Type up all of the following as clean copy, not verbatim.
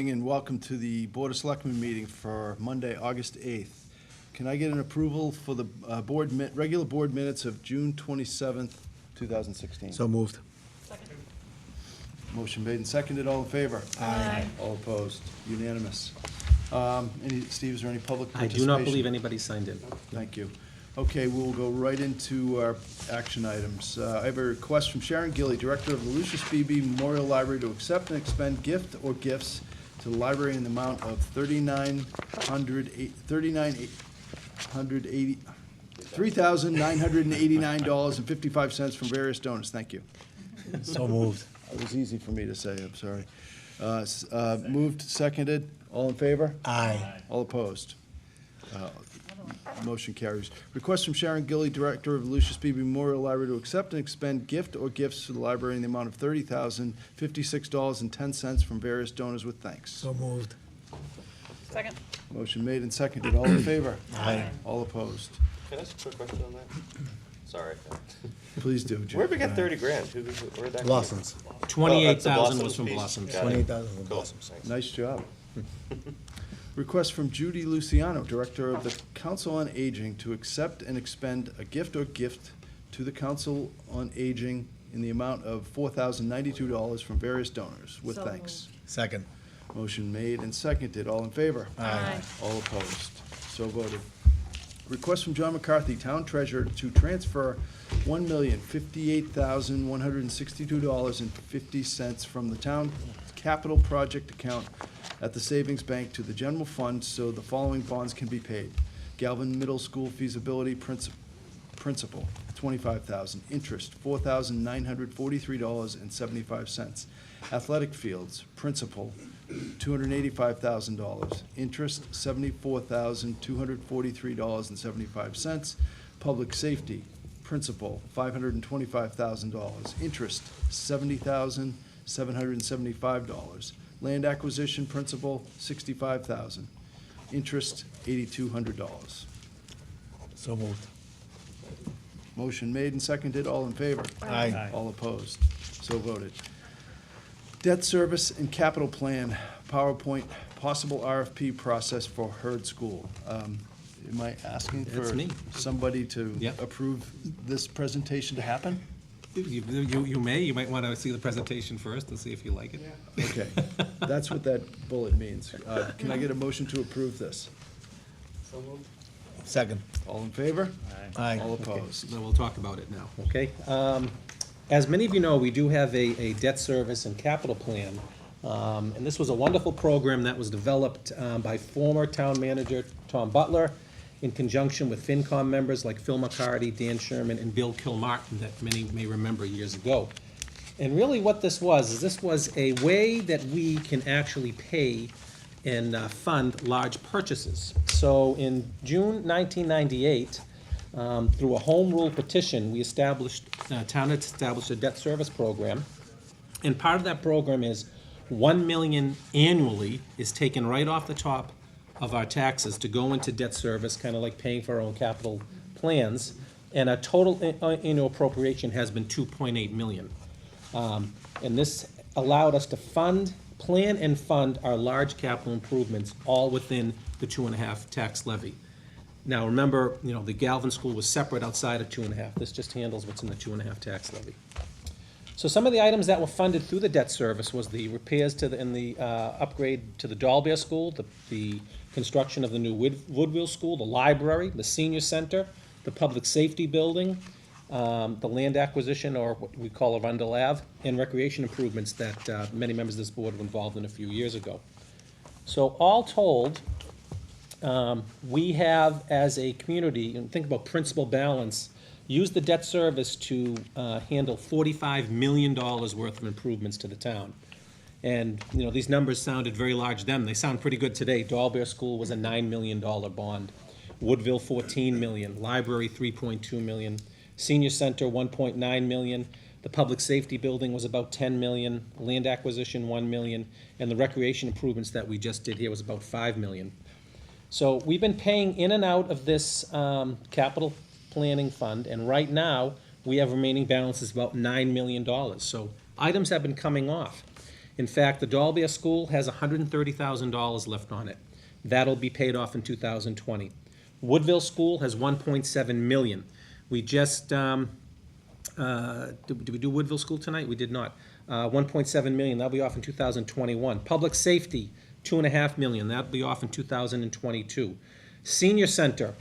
morning and welcome to the Board of Selectmen meeting for Monday, August 8th. Can I get an approval for the regular board minutes of June 27th, 2016? So moved. Second. Motion made and seconded. All in favor? Aye. All opposed? Unanimous. Steve, is there any public I participation? do not believe anybody signed in. Thank you. Okay, we'll go right into our action items. I have a request from Sharon Gilly, Director of the Lucius Beebe Memorial Library, to accept and expend gift or gifts to the library in the amount of $3,989.55 from various donors. Thank you. So moved. It was easy for me to say, I'm sorry. Moved, seconded, all in favor? Aye. All opposed? Motion carries. Request from Sharon Gilly, Director of the Lucius Beebe Memorial Library, to accept and expend gift or gifts to the library in the amount of $30,056.10 from various donors with thanks. So moved. Second. Motion made and seconded. All in favor? Aye. All opposed? Can I ask a quick question on that? Sorry. Please do, Jim. Where'd we get 30 grand? Where'd that come Blossoms. from? 28,000 was from piece. Blossoms. Got it. 28,000 from Cool. Blossoms. Thanks. Nice job. Request from Judy Luciano, Director of the Council on Aging, to accept and expend a gift or gift to the Council on Aging in the amount of $4,092 from various donors, with So thanks. Second. Motion made and seconded. All in favor? Aye. All opposed? So voted. Request from John McCarthy, Town Treasurer, to transfer $1,058,162.50 from the Town Capital Project account at the Savings Bank to the General Fund so the following bonds can be paid. Galvin Middle School feasibility principal, $25,000. Interest, $4,943.75. Athletic fields, principal, $285,000. Interest, $74,243.75. Public safety, principal, $525,000. Interest, $70,775. Land acquisition, principal, $65,000. Interest, $8,200. So moved. Motion made and seconded. All in favor? Aye. All opposed? So voted. Debt service and capital plan, PowerPoint, possible RFP process for Hurd School. Am I asking That's for me. somebody to Yep. approve this presentation to happen? You may, you might want to see the presentation first and see if you like it. Okay, that's what that bullet means. Can I get a motion to approve this? Second. All in favor? Aye. All opposed? Then we'll talk about it now, okay? As many of you know, we do have a debt service and capital plan. And this was a wonderful program that was developed by former town manager Tom Butler in conjunction with FinCom members like Phil McCarty, Dan Sherman, and Bill Kilmartin that many may remember years ago. And really what this was a way that we can actually pay and fund large purchases. So in June 1998, through a home rule petition, we town had established a debt service program. And part of that program is $1 million annually is taken right off the top of our taxes to go into debt service, kind of like paying for our own capital plans. And our total annual appropriation has been $2.8 million. And this allowed us to plan and fund our large capital improvements all within the 2.5 tax levy. Now, remember, the Galvin School was separate outside of 2.5. This just handles what's in the 2.5 tax levy. So some of the items that were funded through the debt service was the repairs and the upgrade to the Dahlbeer School, the construction of the new Woodville School, the library, the senior center, the public safety building, the land acquisition, or what we call Arundel Ave, and recreation improvements that many members of this board were involved in a few years ago. So all told, we have, as a community, and think about principal balance, used the debt service to handle $45 million worth of improvements to the town. And, these numbers sounded very large then. They sound pretty good today. Dahlbeer School was a $9 million bond. Woodville, $14 million. Library, $3.2 million. Senior Center, $1.9 million. The public safety building was about $10 million. Land acquisition, $1 million. And the recreation improvements that we just did here was about $5 million. So we've been paying in and out of this capital planning fund, and right now, we have remaining balances about $9 million. So items have been coming off. In fact, the Dalbert School has $130,000 left on it. That'll be paid off in 2020. Woodville School has $1.7 million. We just, did we do Woodville School tonight? We did not. $1.7 million, that'll be off in 2021. Public Safety, $2.5 million, that'll be off in 2022. Senior Center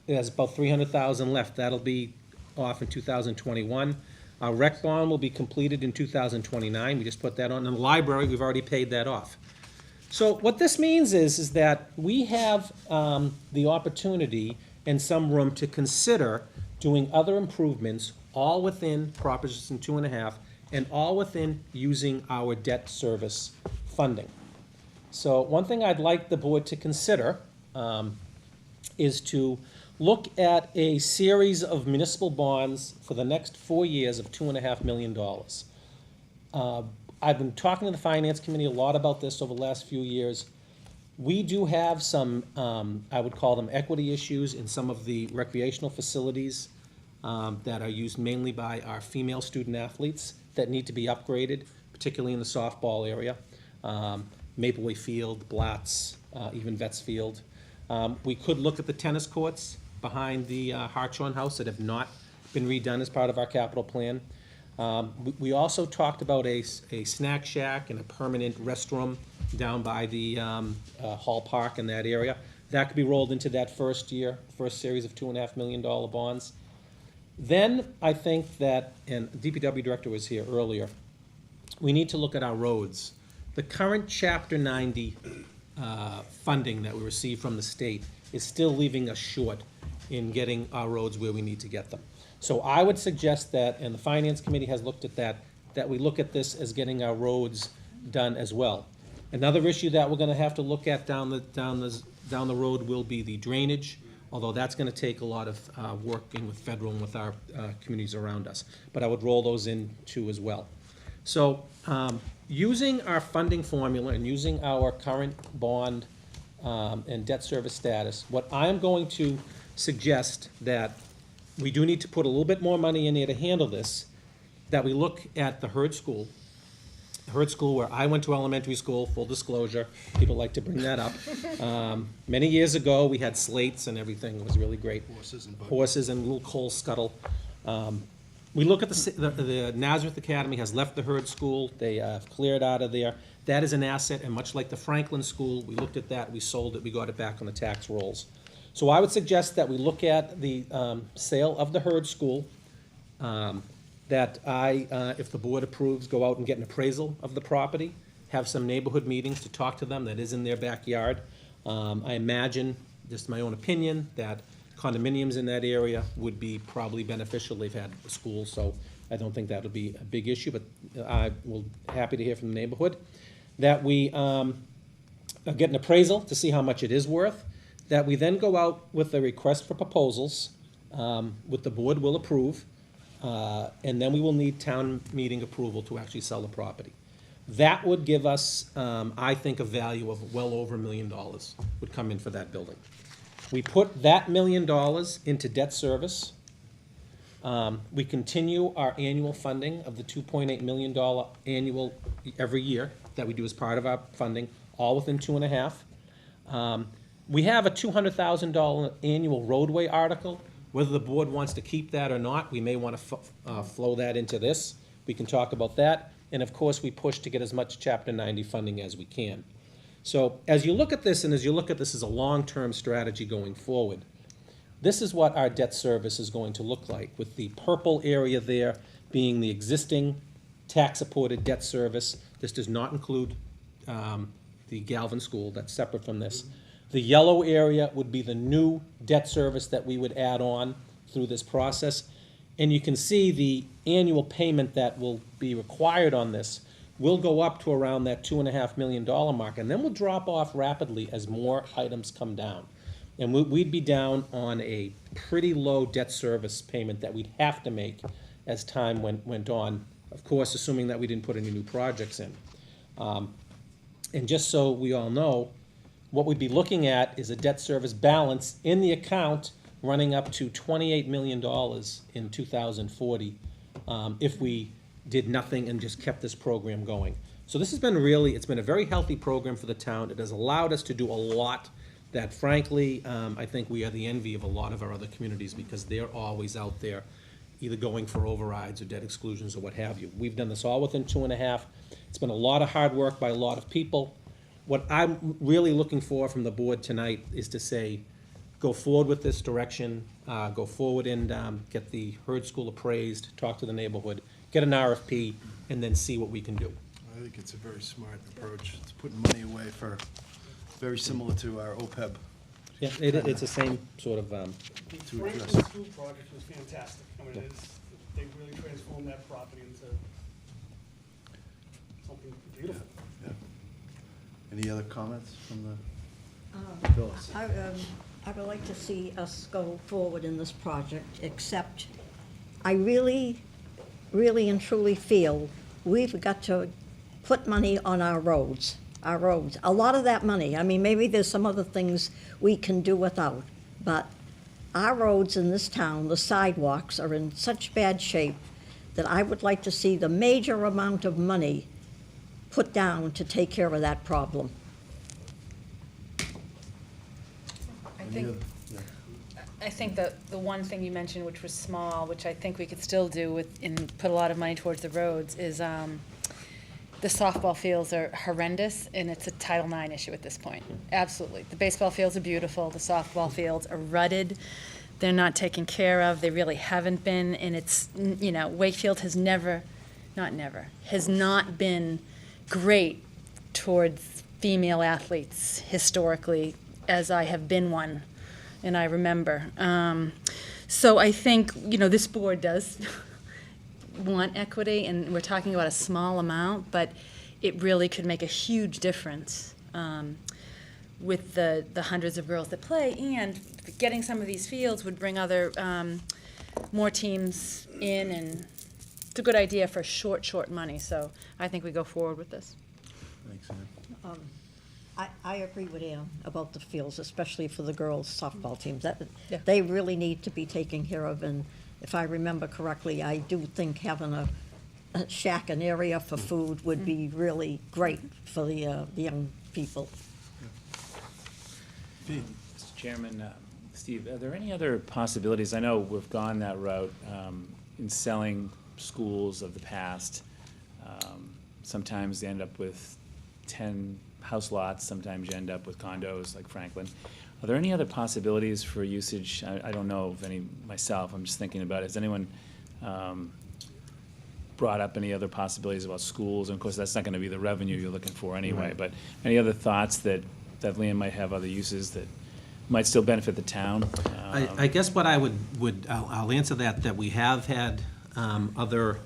has about $300,000 left, that'll be off in 2021. Our rec bond will be completed in 2029, we just put that on. And the library, we've already paid that off. So what this means is that we have the opportunity and some room to consider doing other improvements, all within Proposition 2.5, and all within using our debt service funding. So one thing I'd like the board to consider is to look at a series of municipal bonds for the next 4 years of $2.5 million. I've been talking to the Finance Committee a lot about this over the last few years. We do have some, I would call them equity issues in some of the recreational facilities that are used mainly by our female student athletes that need to be upgraded, particularly in the softball area. Maple Wakefield, Blatz, even Vets Field. We could look at the tennis courts behind the Hartshorn House that have not been redone as part of our capital plan. We also talked about a snack shack and a permanent restroom down by the Hall Park in that area. That could be rolled into that first series of $2.5 million bonds. Then I think that, and the DPW director was here earlier, we need to look at our roads. The current Chapter 90 funding that we receive from the state is still leaving us short in getting our roads where we need to get them. So I would suggest that, and the Finance Committee has looked at that we look at this as getting our roads done as well. Another issue that we're gonna have to look at down the road will be the drainage, although that's gonna take a lot of working with federal and with our communities around us. But I would roll those in too as well. So using our funding formula and using our current bond and debt service status, what I'm going to suggest that we do need to put a little bit more money in there to handle this, that we look at the Hurd School. Hurd School, where I went to elementary school, full disclosure, people like to bring that up. Many years ago, we had slates and everything, it was really great. Horses and little coal scuttle. We look at the Nazareth Academy has left the Hurd School, they have cleared out of there. That is an asset, and much like the Franklin School, we looked at that, we sold it, we got it back on the tax rolls. So I would suggest that we look at the sale of the Hurd School, that if the board approves, go out and get an appraisal of the property, have some neighborhood meetings to talk to them, that is in their backyard. I imagine, just my own opinion, that condominiums in that area would be probably beneficial. They've had a school, so I don't think that would be a big issue, but I will happy to hear from the neighborhood. That we get an appraisal to see how much it is worth, that we then go out with a request for proposals, with the board will approve, and then we will need town meeting approval to actually sell the property. That would give us, I think, a value of well over $1 million would come in for that building. We put that $1 million into debt service. We continue our annual funding of the $2.8 million annual every year that we do as part of our funding, all within 2.5. We have a $200,000 annual roadway article. Whether the board wants to keep that or not, we may want to flow that into this. We can talk about that. And of course, we push to get as much Chapter 90 funding as we can. So as you look at this, and as you look at this as a long-term strategy going forward, this is what our debt service is going to look like, with the purple area there being the existing tax-supported debt service. This does not include the Galvin School, that's separate from this. The yellow area would be the new debt service that we would add on through this process. And you can see the annual payment that will be required on this will go up to around that $2.5 million mark, and then we'll drop off rapidly as more items come down. And we'd be down on a pretty low debt service payment that we'd have to make as time went on, of course, assuming that we didn't put any new projects in. And just so we all know, what we'd be looking at is a debt service balance in the account running up to $28 million in 2040 if we did nothing and just kept this program going. So this has been really, it's been a very healthy program for the town. It has allowed us to do a lot that frankly, I think we are the envy of a lot of our other communities because they're always out there either going for overrides or debt exclusions or what have you. We've done this all within 2.5. It's been a lot of hard work by a lot of people. What I'm really looking for from the board tonight is to say, go forward with this direction, go forward and get the Hurd School appraised, talk to the neighborhood, get an RFP, and then see what we can do. I think it's a very smart approach. It's putting money away for, very similar to our OPEB. Yeah, it's the same sort of, The To Franklin address- School project was fantastic. I mean, they really transformed that property into something beautiful. Yeah. Any other comments from the, Um, Phyllis? I would like to see us go forward in this project, except I really, really and truly feel we've got to put money on our roads. Our roads. A lot of that money, I mean, maybe there's some other things we can do without, but our roads in this town, the sidewalks, are in such bad shape that I would like to see the major amount of money put down to take care of that problem. I think that the one thing you mentioned, which was small, which I think we could still do with, and put a lot of money towards the roads, is the softball fields are horrendous, and it's a Title IX issue at this point. Absolutely. The baseball fields are beautiful, the softball fields are rutted, they're not taken care of, they really haven't been, and it's, Wakefield has has not been great towards female athletes historically, as I have been one, and I remember. So I think, this board does want equity, and we're talking about a small amount, but it really could make a huge difference with the hundreds of girls that play, and getting some of these fields would bring other, more teams in, and it's a good idea for short money, so I think we go forward with this. thanks, Ann. I agree with Ann about the fields, especially for the girls' softball teams. Yeah. They really need to be taken care of, and if I remember correctly, I do think having a shack, an area for food would be really great for the young people. Pete? Mr. Chairman, Steve, are there any other possibilities? I know we've gone that route in selling schools of the past. Sometimes they end up with 10 house lots, sometimes you end up with condos like Franklin. Are there any other possibilities for usage? I don't know of any myself, I'm just thinking about it. Has anyone brought up any other possibilities about schools? And of course, that's not gonna be the revenue you're looking for anyway, Right. but any other thoughts that Leanne might have other uses that might still benefit the town? I guess what I I'll answer that we have had other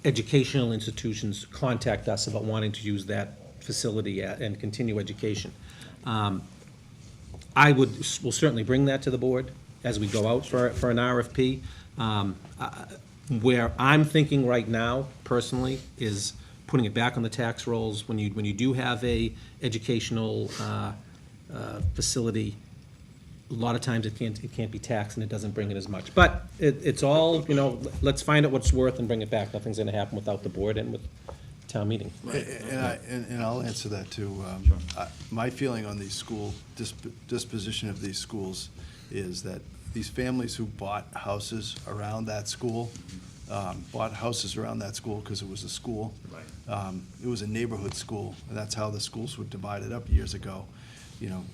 educational institutions contact us about wanting to use that facility and continue education. Will certainly bring that to the board as we go out for an RFP. Where I'm thinking right now, personally, is putting it back on the tax rolls. When you do have a educational facility, a lot of times it can't be taxed and it doesn't bring in as much. But it's all, let's find out what's worth and bring it back. Nothing's gonna happen without the board and with town meeting. And I'll answer that too. My feeling on these school, disposition of these schools is that these families who bought houses around that school, because it was a school. Right. It was a neighborhood school, and that's how the schools were divided up years ago.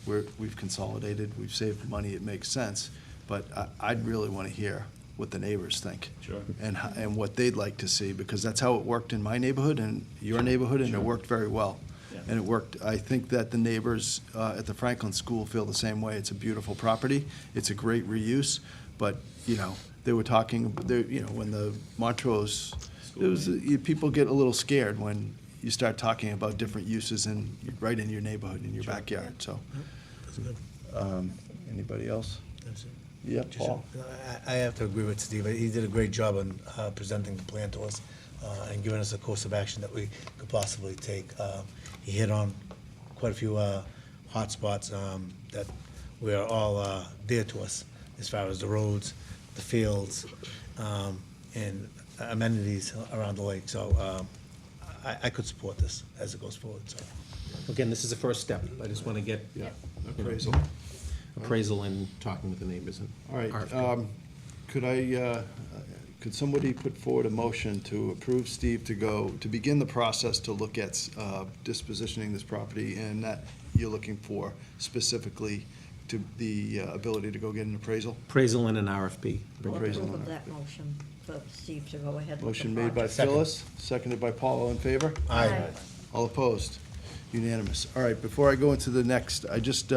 We've consolidated, we've saved money, it makes sense, but I'd really want to hear what the neighbors think. Sure. And what they'd like to see, because that's how it worked in my neighborhood and your neighborhood, and it worked very well. Yeah. And it worked, I think that the neighbors at the Franklin School feel the same way. It's a beautiful property, it's a great reuse, but, they were talking, when the Montrose, people get a little scared when you start talking about different uses right in your neighborhood, in your backyard, so. That's good. Anybody else? That's it. Yeah, Just- Paul? I have to agree with Steve. He did a great job on presenting the plan to us and giving us a course of action that we could possibly take. He hit on quite a few hot spots that were all dear to us, as far as the roads, the fields, and amenities around the lake. So I could support this as it goes forward, so. Again, this is the first step. I just want to get Yeah, appraisal. appraisal and talking with the neighbors and. All right, RFP. could somebody put forward a motion to approve Steve to begin the process to look at dispositioning this property, and that you're looking for specifically to the ability to go get an appraisal? Appraisal and an RFP. I'll Appraisal approve and of that motion for Steve to go ahead with the Motion made by project. Second. Phyllis, seconded by Paul. All in favor? Aye. All opposed? Unanimous. All right, before I go into the next, I just,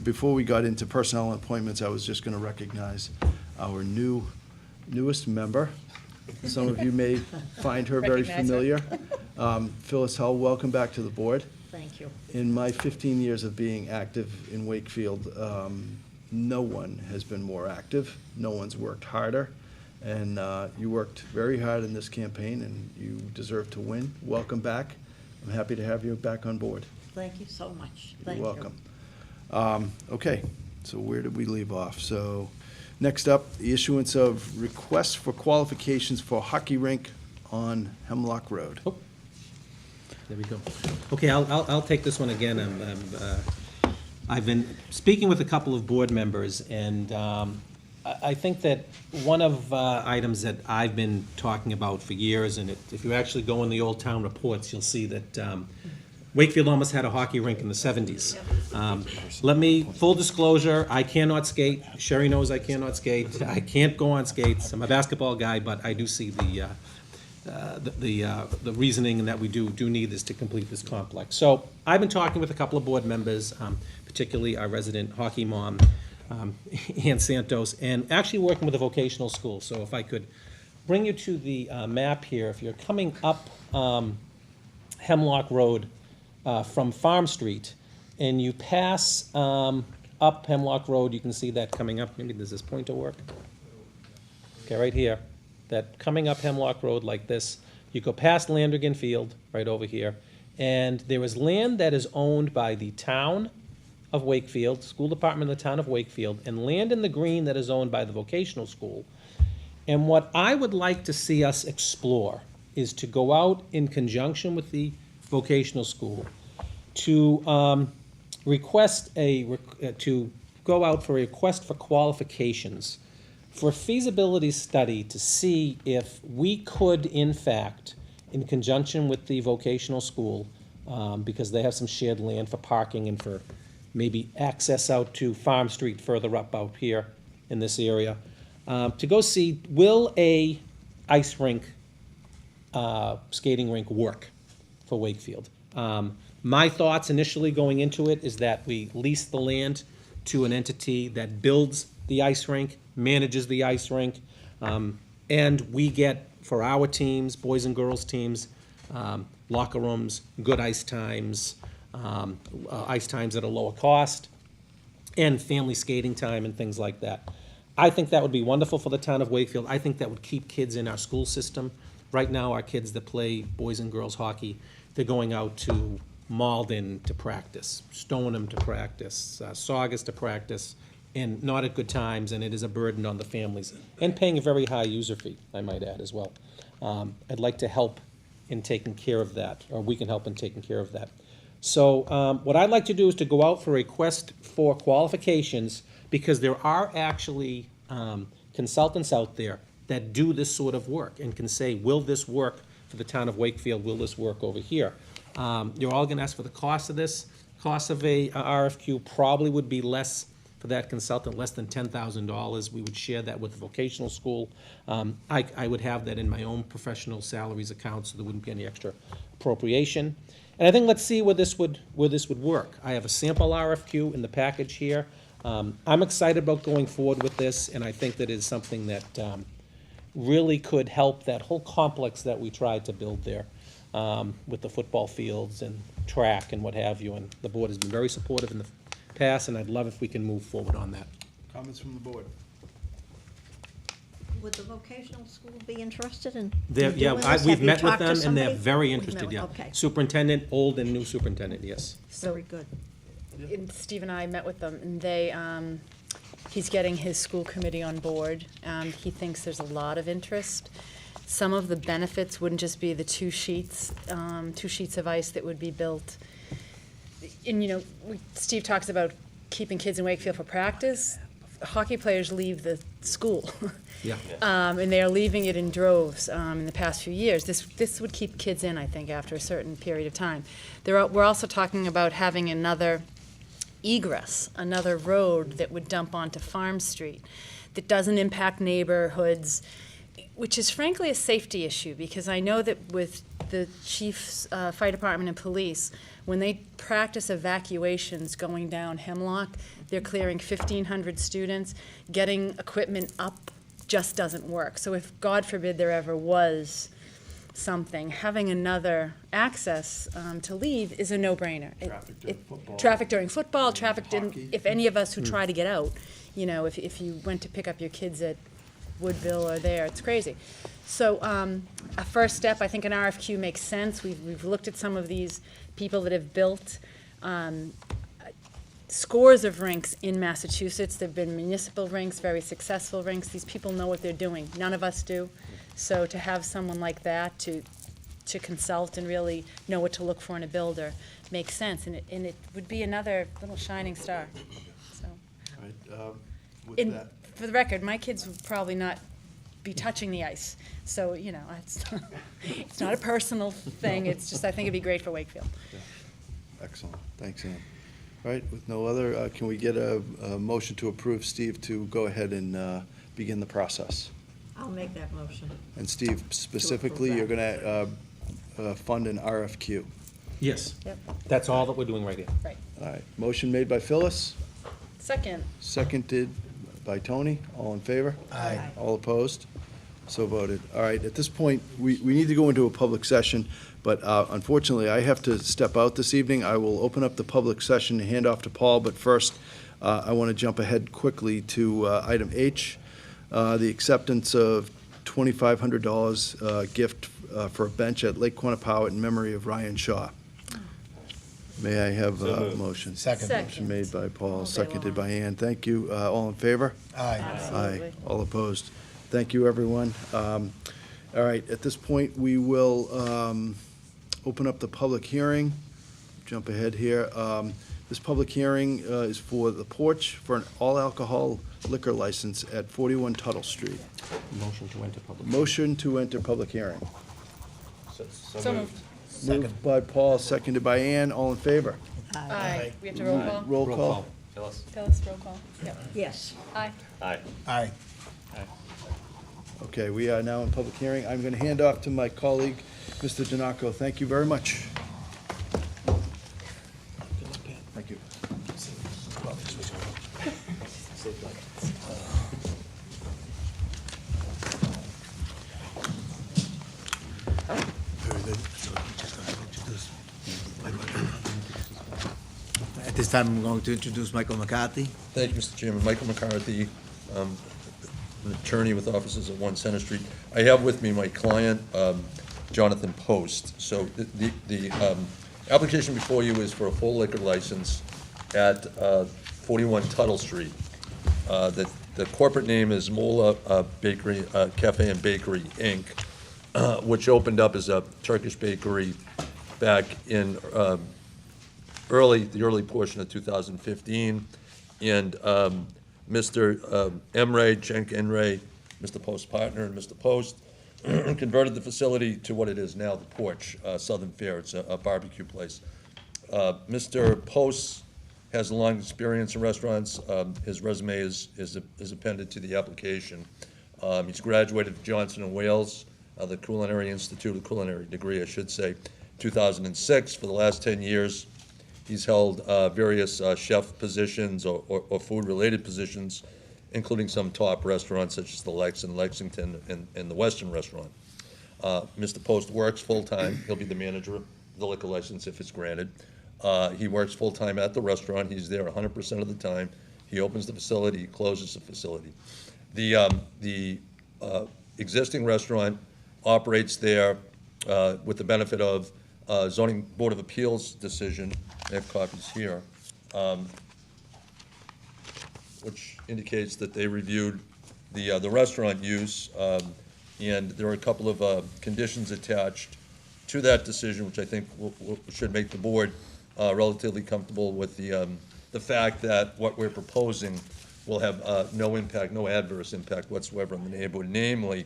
before we got into personnel appointments, I was just going to recognize our newest member. Some of you may find her very Recognize her. familiar. Phyllis Hull, welcome back to the board. Thank you. In my 15 years of being active in Wakefield, no one has been more active. No one's worked harder. And you worked very hard in this campaign, and you deserve to win. Welcome back. I'm happy to have you back on board. Thank you so much. Thank you. You're welcome. Okay, so where did we leave off? So, next up, the issuance of requests for qualifications for hockey rink on Hemlock Road. Oh, there we go. Okay, I'll take this one again. I've been speaking with a couple of board members, and I think that one of items that I've been talking about for years, and if you actually go in the old town reports, you'll see that Wakefield almost had a hockey rink in the 70s. Full disclosure, I cannot skate. Sherry knows I cannot skate. I can't go on skates. I'm a basketball guy, but I do see the reasoning that we do need this to complete this complex. So I've been talking with a couple of board members, particularly our resident hockey mom, Ann Santos, and actually working with a vocational school. So if I could bring you to the map here, if you're coming up Hemlock Road from Farm Street, and you pass up Hemlock Road, you can see that coming up. Maybe does this pointer work? Okay, right here. That coming up Hemlock Road like this, you go past Landrigan Field, right over here, and there is land that is owned by the town of Wakefield, school department of the town of Wakefield, and land in the green that is owned by the vocational school. And what I would like to see us explore is to go out in conjunction with the vocational school to to go out for a request for qualifications for a feasibility study to see if we could, in fact, in conjunction with the vocational school, because they have some shared land for parking and for maybe access out to Farm Street further up out here in this area, to go see, will a ice rink, skating rink work for Wakefield? My thoughts initially going into it is that we lease the land to an entity that builds the ice rink, manages the ice rink, and we get, for our teams, boys and girls teams, locker rooms, good ice times at a lower cost, and family skating time and things like that. I think that would be wonderful for the town of Wakefield. I think that would keep kids in our school system. Right now, our kids that play boys and girls hockey, they're going out to Malden to practice, Stoneham to practice, Saugus to practice, and not at good times, and it is a burden on the families, and paying a very high user fee, I might add, as well. I'd like to help in taking care of that, or we can help in taking care of that. So what I'd like to do is to go out for a request for qualifications, because there are actually consultants out there that do this sort of work and can say, will this work for the town of Wakefield, will this work over here? You're all gonna ask for the cost of this. Cost of a RFQ probably would be less for that consultant, less than $10,000. We would share that with the vocational school. I would have that in my own professional salaries account, so there wouldn't be any extra appropriation. And I think let's see where this would work. I have a sample RFQ in the package here. I'm excited about going forward with this, and I think that is something that really could help that whole complex that we tried to build there, with the football fields and track and what have you. And the board has been very supportive in the past, and I'd love if we can move forward on that. Comments from the board? Would the vocational school be interested in They're- doing Yeah, this? Have we've you met with talked to them, and they're somebody? very We've interested, met yeah. with- Okay, Superintendent, old and new superintendent, yes. very good. And Steve and I met with them, and they, he's getting his school committee on board. He thinks there's a lot of interest. some of the benefits wouldn't just be the two sheets of ice that would be built. And, you know, Steve talks about keeping kids in Wakefield for practice. Hockey players leave the school. Yeah. And they are leaving it in droves in the past few years. This would keep kids in, I think, after a certain period of time. We're also talking about having another egress, another road that would dump onto Farm Street that doesn't impact neighborhoods, which is frankly a safety issue, because I know that with the chief's fire department and police, when they practice evacuations going down Hemlock, they're clearing 1,500 students. Getting equipment up just doesn't work. So if, God forbid, there ever was something, having another access to leave is a no-brainer. Traffic during football. Traffic during football, traffic Hockey. if any of us who try to get out, you know, if you went to pick up your kids at Woodville or there, it's crazy. So a first step, I think an RFQ makes sense. We've looked at some of these people that have built scores of rinks in Massachusetts. There have been municipal rinks, very successful rinks. These people know what they're doing. None of us do. So to have someone like that to consult and really know what to look for in a builder makes sense. And it would be another little shining star. So, All right, with and that, for the record, my kids would probably not be touching the ice. So, you know, it's not a personal thing. It's just, I think it'd be great for Wakefield. excellent, thanks, Ann. All right, with no other, can we get a motion to approve Steve to go ahead and begin the process? I'll make that motion. And Steve, specifically, you're gonna fund an RFQ. Yes. Yep, That's all that we're doing right here. right. All right, motion made by Phyllis, Second. seconded by Tony. All in favor? Aye. All opposed? So voted. All right, at this point, we need to go into a public session, but unfortunately, I have to step out this evening. I will open up the public session and hand off to Paul, but first, I want to jump ahead quickly to item H, the acceptance of $2,500 gift for a bench at Lake Quannapowitt in memory of Ryan Shaw. May I have So a moved. motion? Second. Motion made by All Paul, day seconded by long. Ann. Thank you. All in favor? Aye. Absolutely. Aye. All opposed? Thank you, everyone. All right, at this point, we will open up the public hearing. Jump ahead here. This public hearing is for the porch for an all-alcohol liquor license at 41 Tuttle Street. Motion to enter public. Motion to enter public hearing. So moved. Moved by Paul, seconded by Ann. All in favor? Aye. We have to roll call? Roll call. Phyllis? Phyllis, roll call. Yep. Yes. Aye. Aye. Aye. Okay, we are now in public hearing. I'm going to hand off to my colleague, Mr. Giannaco. Thank you very much. Thank you. Very good. So just going to introduce Michael. At this time, I'm going to introduce Michael McCarthy. Thank you, Mr. Chairman. Michael McCarthy, an attorney with offices at 1 Center Street. I have with me my client, Jonathan Post. So the application before you is for a full liquor license at 41 Tuttle Street. The corporate name is Mola Bakery, Cafe and Bakery, Inc., which opened up as a Turkish bakery back in the early portion of 2015. And Mr. Emre, Cenk Emre, Mr. Post's partner, and Mr. Post converted the facility to what it is now, the Porch, Southern Fare. It's a barbecue place. Mr. Post has a long experience in restaurants. His resume is appended to the application. He's graduated from Johnson & Wales, the Culinary Institute, a culinary degree, I should say, 2006. For the last 10 years, he's held various chef positions or food-related positions, including some top restaurants such as the Lex in Lexington and the Western Restaurant. Mr. Post works full-time. He'll be the manager of the liquor license if it's granted. He works full-time at the restaurant. He's there 100% of the time. He opens the facility, he closes the facility. The existing restaurant operates there with the benefit of zoning board of appeals decision. I have copies here, which indicates that they reviewed the restaurant use And there are a couple of conditions attached to that decision, which I think should make the board relatively comfortable with the fact that what we're proposing will have no impact, no adverse impact whatsoever on the neighborhood. Namely,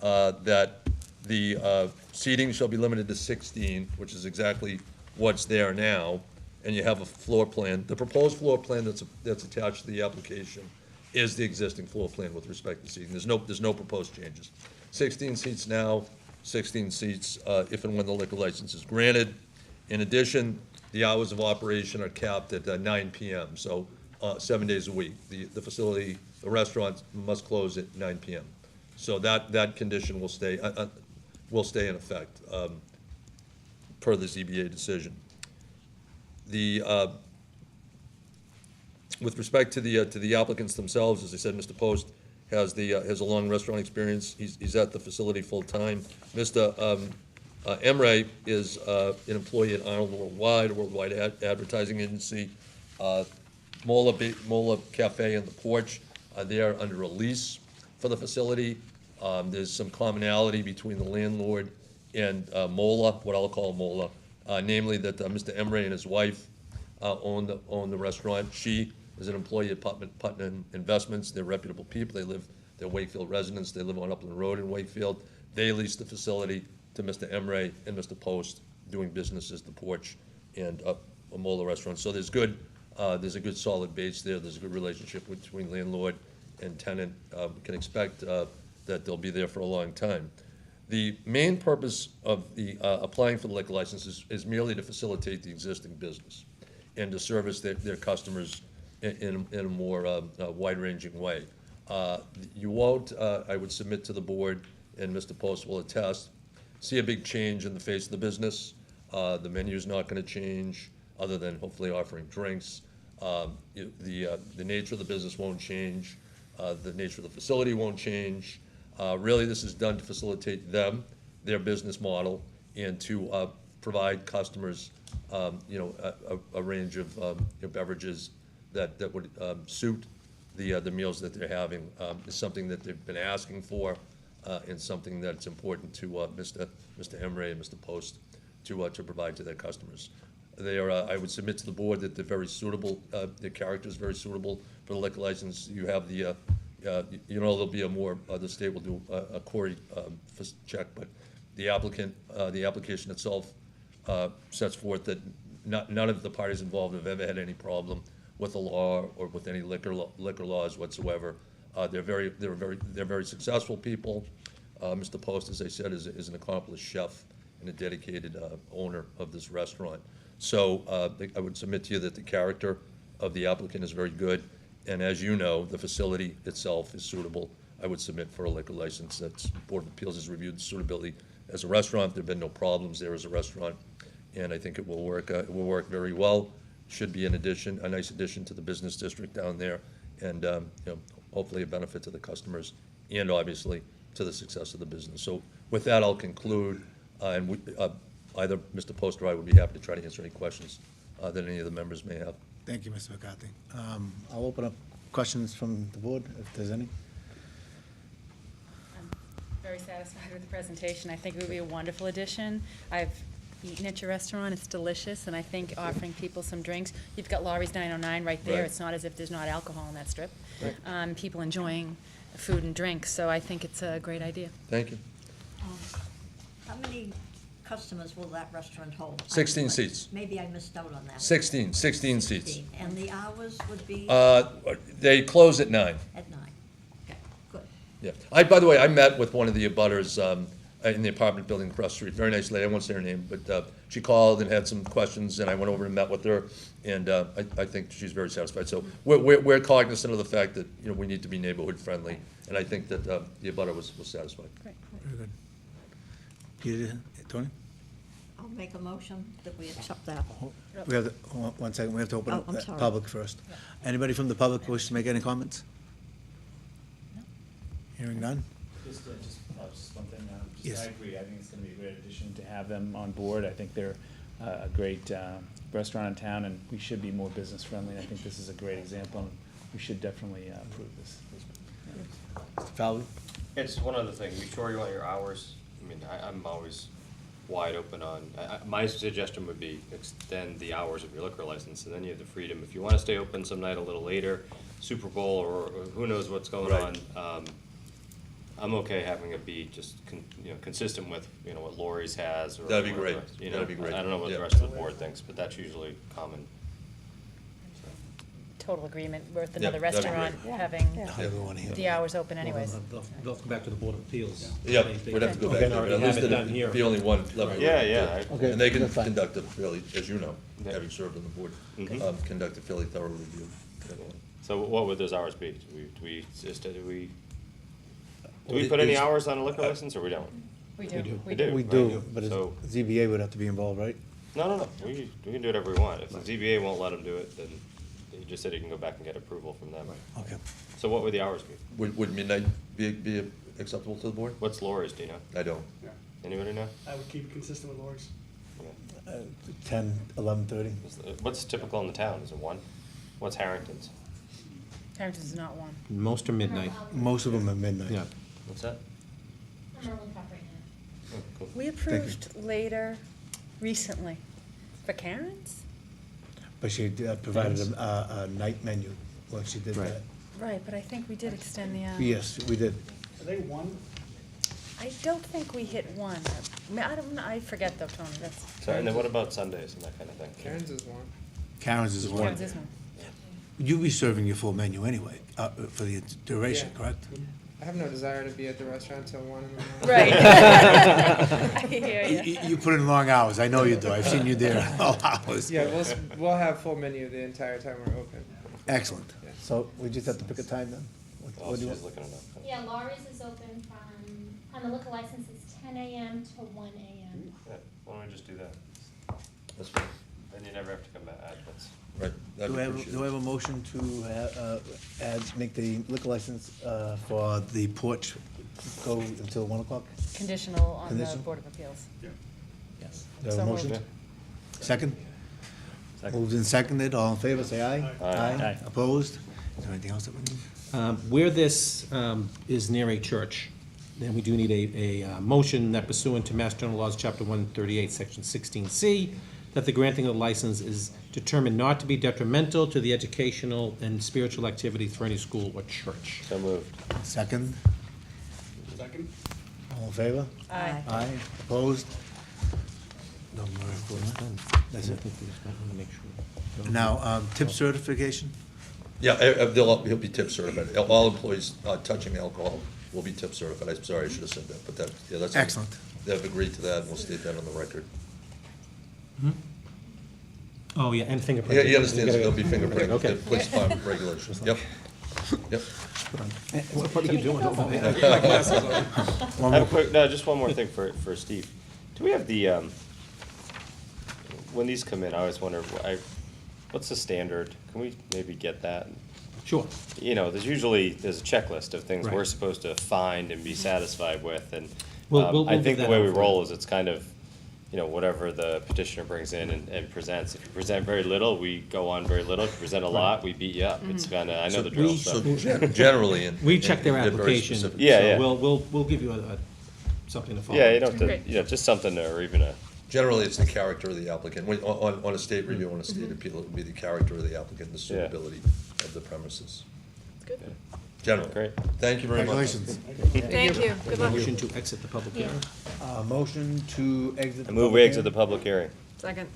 that the seating shall be limited to 16, which is exactly what's there now, and you have a floor plan. The proposed floor plan that's attached to the application is the existing floor plan with respect to seating. There's no proposed changes. 16 seats now, 16 seats if and when the liquor license is granted. In addition, the hours of operation are capped at 9 PM, so 7 days a week. The facility, the restaurant must close at 9 PM. So that condition will stay in effect per the ZBA decision. With respect to the applicants themselves, as I said, Mr. Post has a long restaurant experience. He's at the facility full-time. Mr. Emre is an employee at Arnold Worldwide, a worldwide advertising agency. Mola Cafe and the Porch, they are under a lease for the facility. There's some commonality between the landlord and Mola, what I'll call Mola, namely that Mr. Emre and his wife own the restaurant. She is an employee at Putnam Investments. They're reputable people. They're Wakefield residents. They live on Upland Road in Wakefield. They lease the facility to Mr. Emre and Mr. Post, doing business as the Porch and a Mola restaurant. So there's a good solid base there. There's a good relationship between landlord and tenant. We can expect that they'll be there for a long time. The main purpose of the applying for the liquor license is merely to facilitate the existing business and to service their customers in a more wide-ranging way. You won't, I would submit to the board, and Mr. Post will attest, see a big change in the face of the business. The menu's not going to change, other than hopefully offering drinks. The nature of the business won't change. The nature of the facility won't change. Really, this is done to facilitate them, their business model, and to provide customers, a range of beverages that would suit the meals that they're having. Is something that they've been asking for, and something that's important to Mr. Emre and Mr. Post to provide to their customers. They are, I would submit to the board that they're very suitable, their character is very suitable for the liquor license. You have there'll be the state will do a query check, but the application itself sets forth that none of the parties involved have ever had any problem with the law or with any liquor laws whatsoever. They're very successful people. Mr. Post, as I said, is an accomplished chef and a dedicated owner of this restaurant. So I would submit to you that the character of the applicant is very good, and as you know, the facility itself is suitable. I would submit for a liquor license. That's Board of Appeals has reviewed the suitability as a restaurant. There've been no problems there as a restaurant, and I think it will work. It will work very well. Should be a nice addition to the business district down there, and hopefully a benefit to the customers and obviously to the success of the business. So with that, I'll conclude, and either Mr. Post or I would be happy to try to answer any questions that any of the members may have. Thank you, Mr. McCarthy. I'll open up questions from the board, if there's any. I'm very satisfied with the presentation. I think it would be a wonderful addition. I've eaten at your restaurant. It's delicious, and I think offering people some drinks. You've got Laurie's 909 right there. Right. It's not as if there's not alcohol in that strip. Right. People enjoying food and drinks, so I think it's a great idea. Thank you. How many customers will that restaurant hold? 16 seats. Maybe I missed out on that. 16 seats. And the hours would be They close at 9. at 9? Okay, good. Yeah. By the way, I met with one of the abutters in the apartment building across the street. Very nice lady. I won't say her name, but she called and had some questions, and I went over and met with her, and I think she's very satisfied. So we're cognizant of the fact that we need to be neighborhood friendly, and I think that the abutter was satisfied. Great. Very good. Peter, Tony? I'll make a motion that we accept that. We have, one second, we have to open Oh, up I'm the sorry. public first. Anybody from the public wish to make any comments? Hearing none? Just one thing, Yes. I agree, I think it's gonna be a great addition to have them on board. I think they're a great restaurant in town, and we should be more business friendly. I think this is a great example, and we should definitely approve this. Mr. Falvey? It's one other thing, you sure you want your hours? I mean, I'm always wide open on, my suggestion would be extend the hours of your liquor license, and then you have the freedom, if you wanna stay open some night a little later, Super Bowl, or who knows what's going Right. on, I'm okay having it be just, consistent with, what Lori's has, or. That'd be whatever, great. That'd be great. I don't know what Yeah. the rest of the board thinks, but that's usually common. Total agreement with Yeah, another that'd be restaurant great. having Yeah. Everyone here. the hours open anyways. They'll come back to the Board of Appeals. Yeah, They- we'd have to go they back, already but at have least it done here. it'd be only one level. Yeah. Okay, And they can that's fine. conduct a fairly, as you know, Yeah. having served on the board, Mhm. conduct a fairly thorough review. So what would those hours be? Do we It put any is- hours on a liquor license, or we don't? We do. We do. We right? do, but So- ZBA would have to be involved, right? No, we can do whatever we want. If the ZBA won't let them do it, then you just said you can go back and get approval from them. Okay. So what would the hours be? Would midnight be acceptable to the board? What's Lori's, do you know? I don't. Yeah. Anybody know? I would keep it consistent with Lori's. Yeah. 10, 11:30. What's typical in the town? Is it 1? What's Harrington's? Harrington's is not one. Most are midnight, Most of them at midnight. yeah. What's that? I'm gonna look up right now. Oh, cool. We approved later recently for Karen's? But she provided a night menu when she did Right. that. Right, but I think we did extend the, Yes, we did. Are they one? I don't think we hit one. I don't know, I forget though, Tony, that's. So, and then what about Sundays and that kind of thing? Karen's is one. Karen's is one. Karen's is one. You'll be serving your full menu anyway, for the duration, Yeah. correct? I have no desire to be at the restaurant till 1 in the morning. Right. I hear You, ya. you put in long hours, I know you do, I've seen you there all hours. Yeah, we'll have full menu the entire time we're open. Excellent. Yeah. So we just have to pick a time then? Oh, What do you she's want? looking it up. Yeah, Laurie's is open from, on the liquor license, it's 10 a.m. to 1 a.m. Yeah, why don't we just do that? That's fine. Then you never have to come back. Right. that'd Do be I have, appreciated. do I have a motion to make the liquor license for the porch go until 1 o'clock? Conditional on the Conditional? Board of Appeals. Yes. Do I have So a moved. motion? Second? Second. Moved and seconded, all in favor, say aye. Aye. Opposed? Is there anything else that we need? Where this is near a church, then we do need a motion that pursuant to Mass General Laws, Chapter 138, Section 16C, that the granting of the license is determined not to be detrimental to the educational and spiritual activities for any school or church. So moved. Second, Second? all in favor? Aye. Aye, opposed? No more, that's it. Now, tip certification? Yeah, he'll be tip certified. All employees touching alcohol will be tip certified. I'm sorry, I should have said that, but that's. Excellent. They've agreed to that, and we'll state that on the record. Oh, yeah, and fingerprint. Yeah, he understands there'll be fingerprinting, Okay. the police department regulations. Yep. Yep. What are you doing? I have a quick, no, just one more thing for Steve. Do we have the, when these come in, I always wonder, what's the standard? Can we maybe get that? Sure. There's a checklist of things we're Right. supposed to find and be satisfied with, and We'll I get think the that way out we for you. roll is it's kind of, whatever the petitioner brings in and presents. If you present very little, we go on very little. If you present a lot, we beat you up. It's kinda, I know the drill, So so. generally, and. We check their and they're very application. specific. Yeah, so yeah. We'll give you something to follow. Yeah, you don't have Great. to, just something to, or even a, Generally, it's the character of the applicant. On a state review, on a state appeal, it would be the character of the applicant and the Yeah. suitability of the premises. Good. Generally. Great. Thank you very much. Congratulations. Thank you, good luck. Motion to exit the public hearing. Motion to exit. I move we exit the public hearing. Second.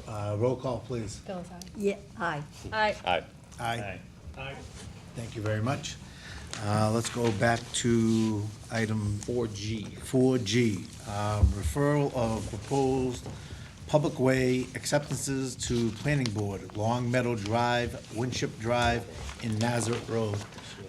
Roll call, please. Bill's aye. Yeah, aye. Aye. Aye. Aye. Aye. Thank you very much. Let's go back to item 4G. 4G, referral of proposed public way acceptances to planning board, Long Meadow Drive, Winship Drive, and Nazareth Road.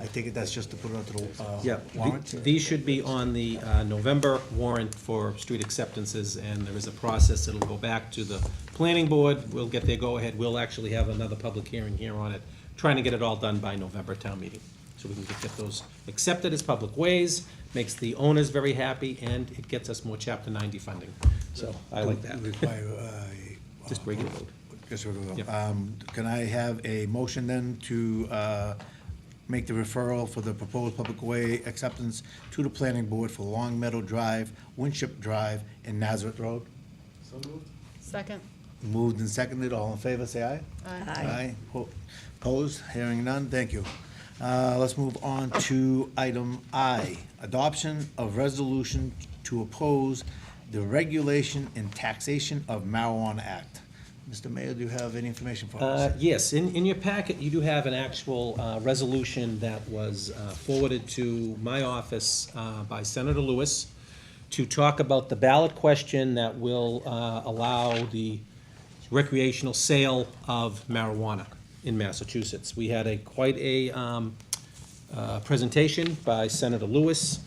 I take it that's just to put it onto the Yeah, warrant? these should be on the November warrant for street acceptances, and there is a process, it'll go back to the planning board, we'll get their go-ahead, we'll actually have another public hearing here on it, trying to get it all done by November town meeting, so we can get those accepted as public ways, makes the owners very happy, and it gets us more Chapter 90 funding, so I like that. Require, Just regular vote. Just regular vote. Yep. Can I have a motion then to make the referral for the proposed public way acceptance to the planning board for Long Meadow Drive, Winship Drive, and Nazareth Road. Second. Moved and seconded, all in favor, say aye. Aye. Opposed, hearing none, thank you. Let's move on to item I, adoption of resolution to oppose the regulation and taxation of marijuana act. Mr. Mayor, do you have any information for us? Yes, in your packet, you do have an actual resolution that was forwarded to my office by Senator Lewis to talk about the ballot question that will allow the recreational sale of marijuana in Massachusetts. We had quite a presentation by Senator Lewis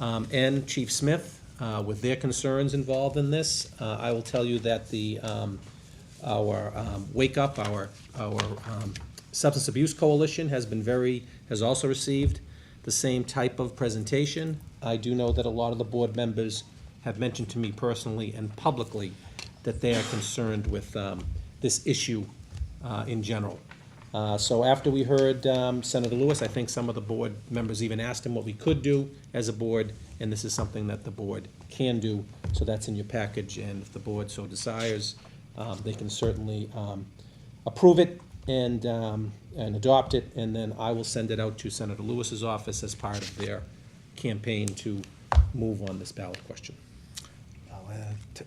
and Chief Smith with their concerns involved in this. I will tell you that our Wake Up, our Substance Abuse Coalition has also received the same type of presentation. I do know that a lot of the board members have mentioned to me personally and publicly that they are concerned with this issue in general. So after we heard Senator Lewis, I think some of the board members even asked him what we could do as a board, and this is something that the board can do, so that's in your package, and if the board so desires, they can certainly approve it and adopt it, and then I will send it out to Senator Lewis's office as part of their campaign to move on this ballot question.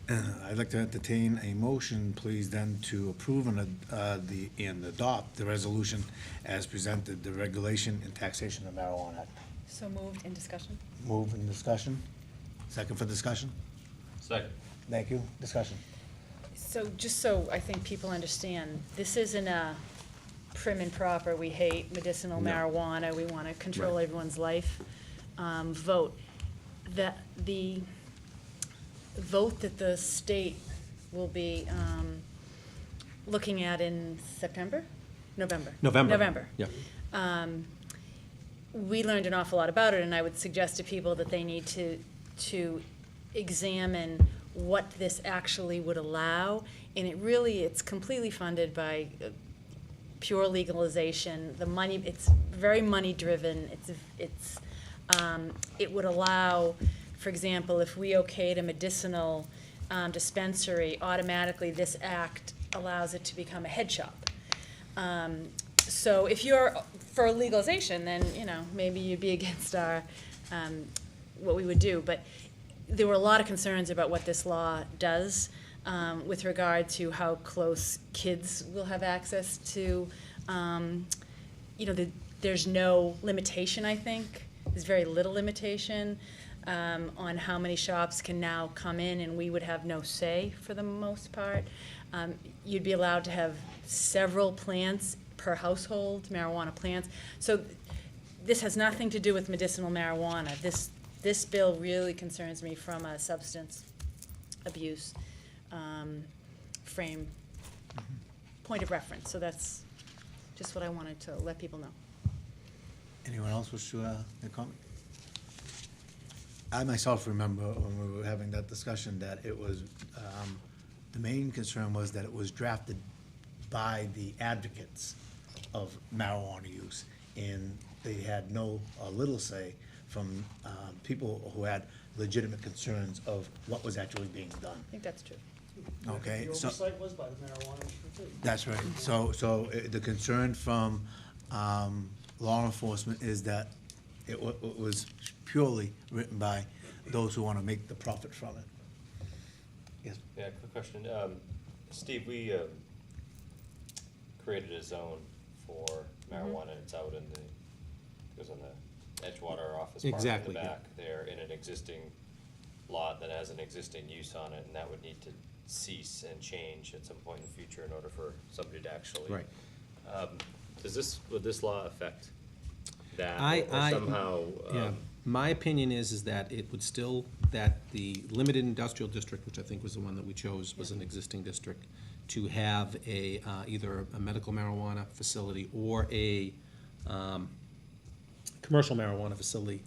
I'd like to entertain a motion, please, then, to approve and adopt the resolution as presented, the regulation and taxation of marijuana act. So moved in discussion? Move in discussion. Second for discussion. Second. Thank you. Discussion. So, just so I think people understand, this isn't a prim and proper, we hate medicinal marijuana, we want to control everyone's life, vote. The vote that the state will be looking at in September? November? November. Yeah. We learned an awful lot about it, and I would suggest to people that they need to examine what this actually would allow, and it's completely funded by pure legalization. The money, it's very money-driven. It would allow, for example, if we okayed a medicinal dispensary, automatically this act allows it to become a head shop. So if you're for legalization, then, maybe you'd be against our, what we would do. But there were a lot of concerns about what this law does with regard to how close kids will have access to, there's no limitation, I think. There's very little limitation on how many shops can now come in, and we would have no say for the most part. You'd be allowed to have several plants per household, marijuana plants. So this has nothing to do with medicinal marijuana. This bill really concerns me from a substance abuse point of reference. So that's just what I wanted to let people know. Anyone else wish to make a comment? I myself remember when we were having that discussion that it was, the main concern was that it was drafted by the advocates of marijuana use, and they had little say from people who had legitimate concerns of what was actually being done. I think that's true. Okay, The so, oversight was by the marijuana institute. that's right. So the concern from law enforcement is that it was purely written by those who want to make the profit from it. Yes. Yeah, quick question. Steve, we created a zone for marijuana. It's out in it goes on the Edgewater office park in the Exactly, yeah. back there in an existing lot that has an existing use on it, and that would need to cease and change at some point in the future in order for somebody to actually. Right. Would this law affect that I or somehow? Yeah, my opinion is that it would still, that the limited industrial district, which I think was the one that we chose, was an existing district, to have either a medical marijuana facility or a commercial marijuana facility.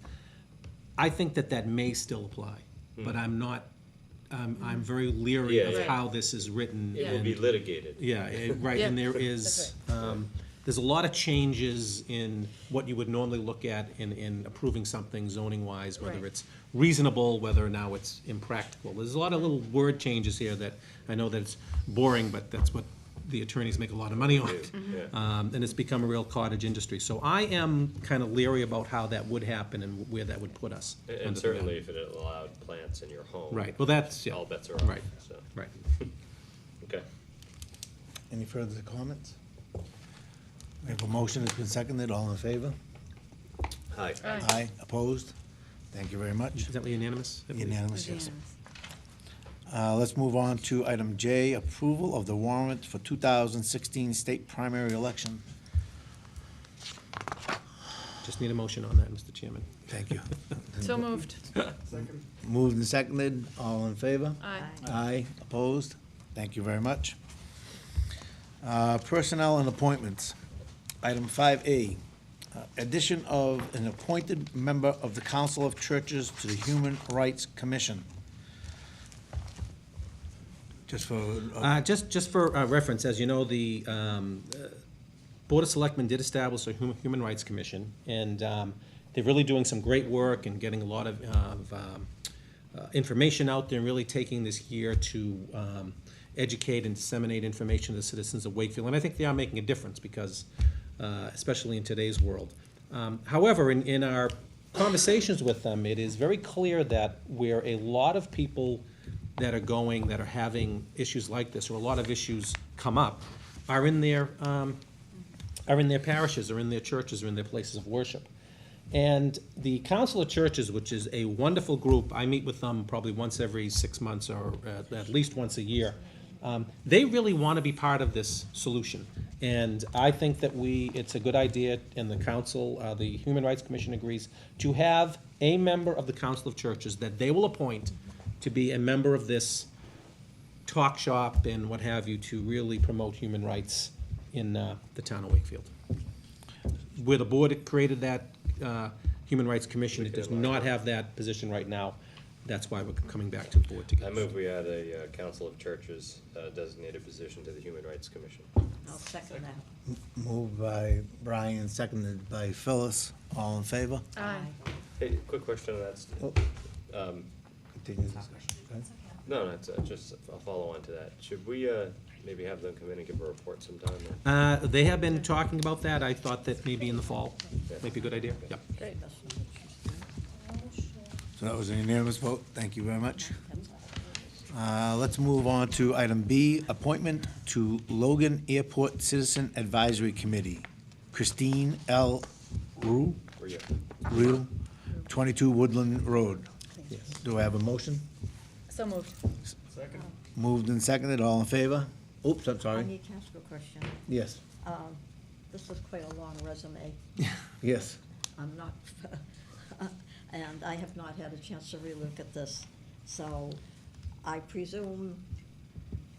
I think that may still apply, but I'm not, I'm very leery Yeah, of yeah. how this is written. It will be and- litigated. Yeah, right, and Yeah, there is, that's the there's a lot of changes in what you would normally look at in approving something zoning-wise, whether Right. it's reasonable, whether now it's impractical. There's a lot of little word changes here that, I know that it's boring, but that's what the attorneys make a lot of money on. And it's become a real cottage industry. So I am kind of leery about how that would happen and where that would put us. And under the certainly gun. if it allowed plants in your home. Right, well, that's, yeah. All bets are off, Right, so, right. okay. Any further comments? We have a motion that's been seconded, all in favor? Hi. Aye, opposed? Thank you very much. Is that unanimous? I believe? Unanimous, yes. Let's move on to item J, approval of the warrant for 2016 state primary election. Just need a motion on that, Mr. Chairman. Thank you. So moved. Moved and seconded, all in favor? Aye. Aye, opposed? Thank you very much. Personnel and appointments. Item 5A, addition of an appointed member of the Council of Churches to the Human Rights Commission. Just for, Just for reference, as you know, the Board of Selectmen did establish a Human Rights Commission, and they're really doing some great work and getting a lot of information out there and really taking this year to educate and disseminate information to the citizens of Wakefield. And I think they are making a difference because, especially in today's world. However, in our conversations with them, it is very clear that where a lot of people that are having issues like this, or a lot of issues come up, are in their parishes, or in their churches, or in their places of worship. And the Council of Churches, which is a wonderful group, I meet with them probably once every 6 months, or at least once a year. They really want to be part of this solution. And I think that it's a good idea, and the council, the Human Rights Commission agrees, to have a member of the Council of Churches that they will appoint to be a member of this talk shop and what have you, to really promote human rights in the town of Wakefield. Where the board created that Human Rights Commission, it does not have that position right now. That's why we're coming back to the board to get. I move we add a Council of Churches designated position to the Human Rights Commission. I'll second that. moved by Brian, seconded by Phyllis, all in favor? Aye. Hey, quick question on that. Oh. Continue the discussion. Go ahead. No, it's just a follow-on to that. Should we maybe have them come in and give a report sometime? Or? They have been talking about that. I thought that maybe in the fall, might be a good idea. Yep. Great. So that was a unanimous vote, thank you very much. Let's move on to item B, appointment to Logan Airport Citizen Advisory Committee. Christine L. Rue, Or you? 22 Woodland Road. Do I have a motion? So moved. Second? Moved and seconded, all in favor? Oops, I'm I sorry. need to ask a question. Yes, This is quite a long resume. yes. I'm not, and I have not had a chance to relook at this. So I presume,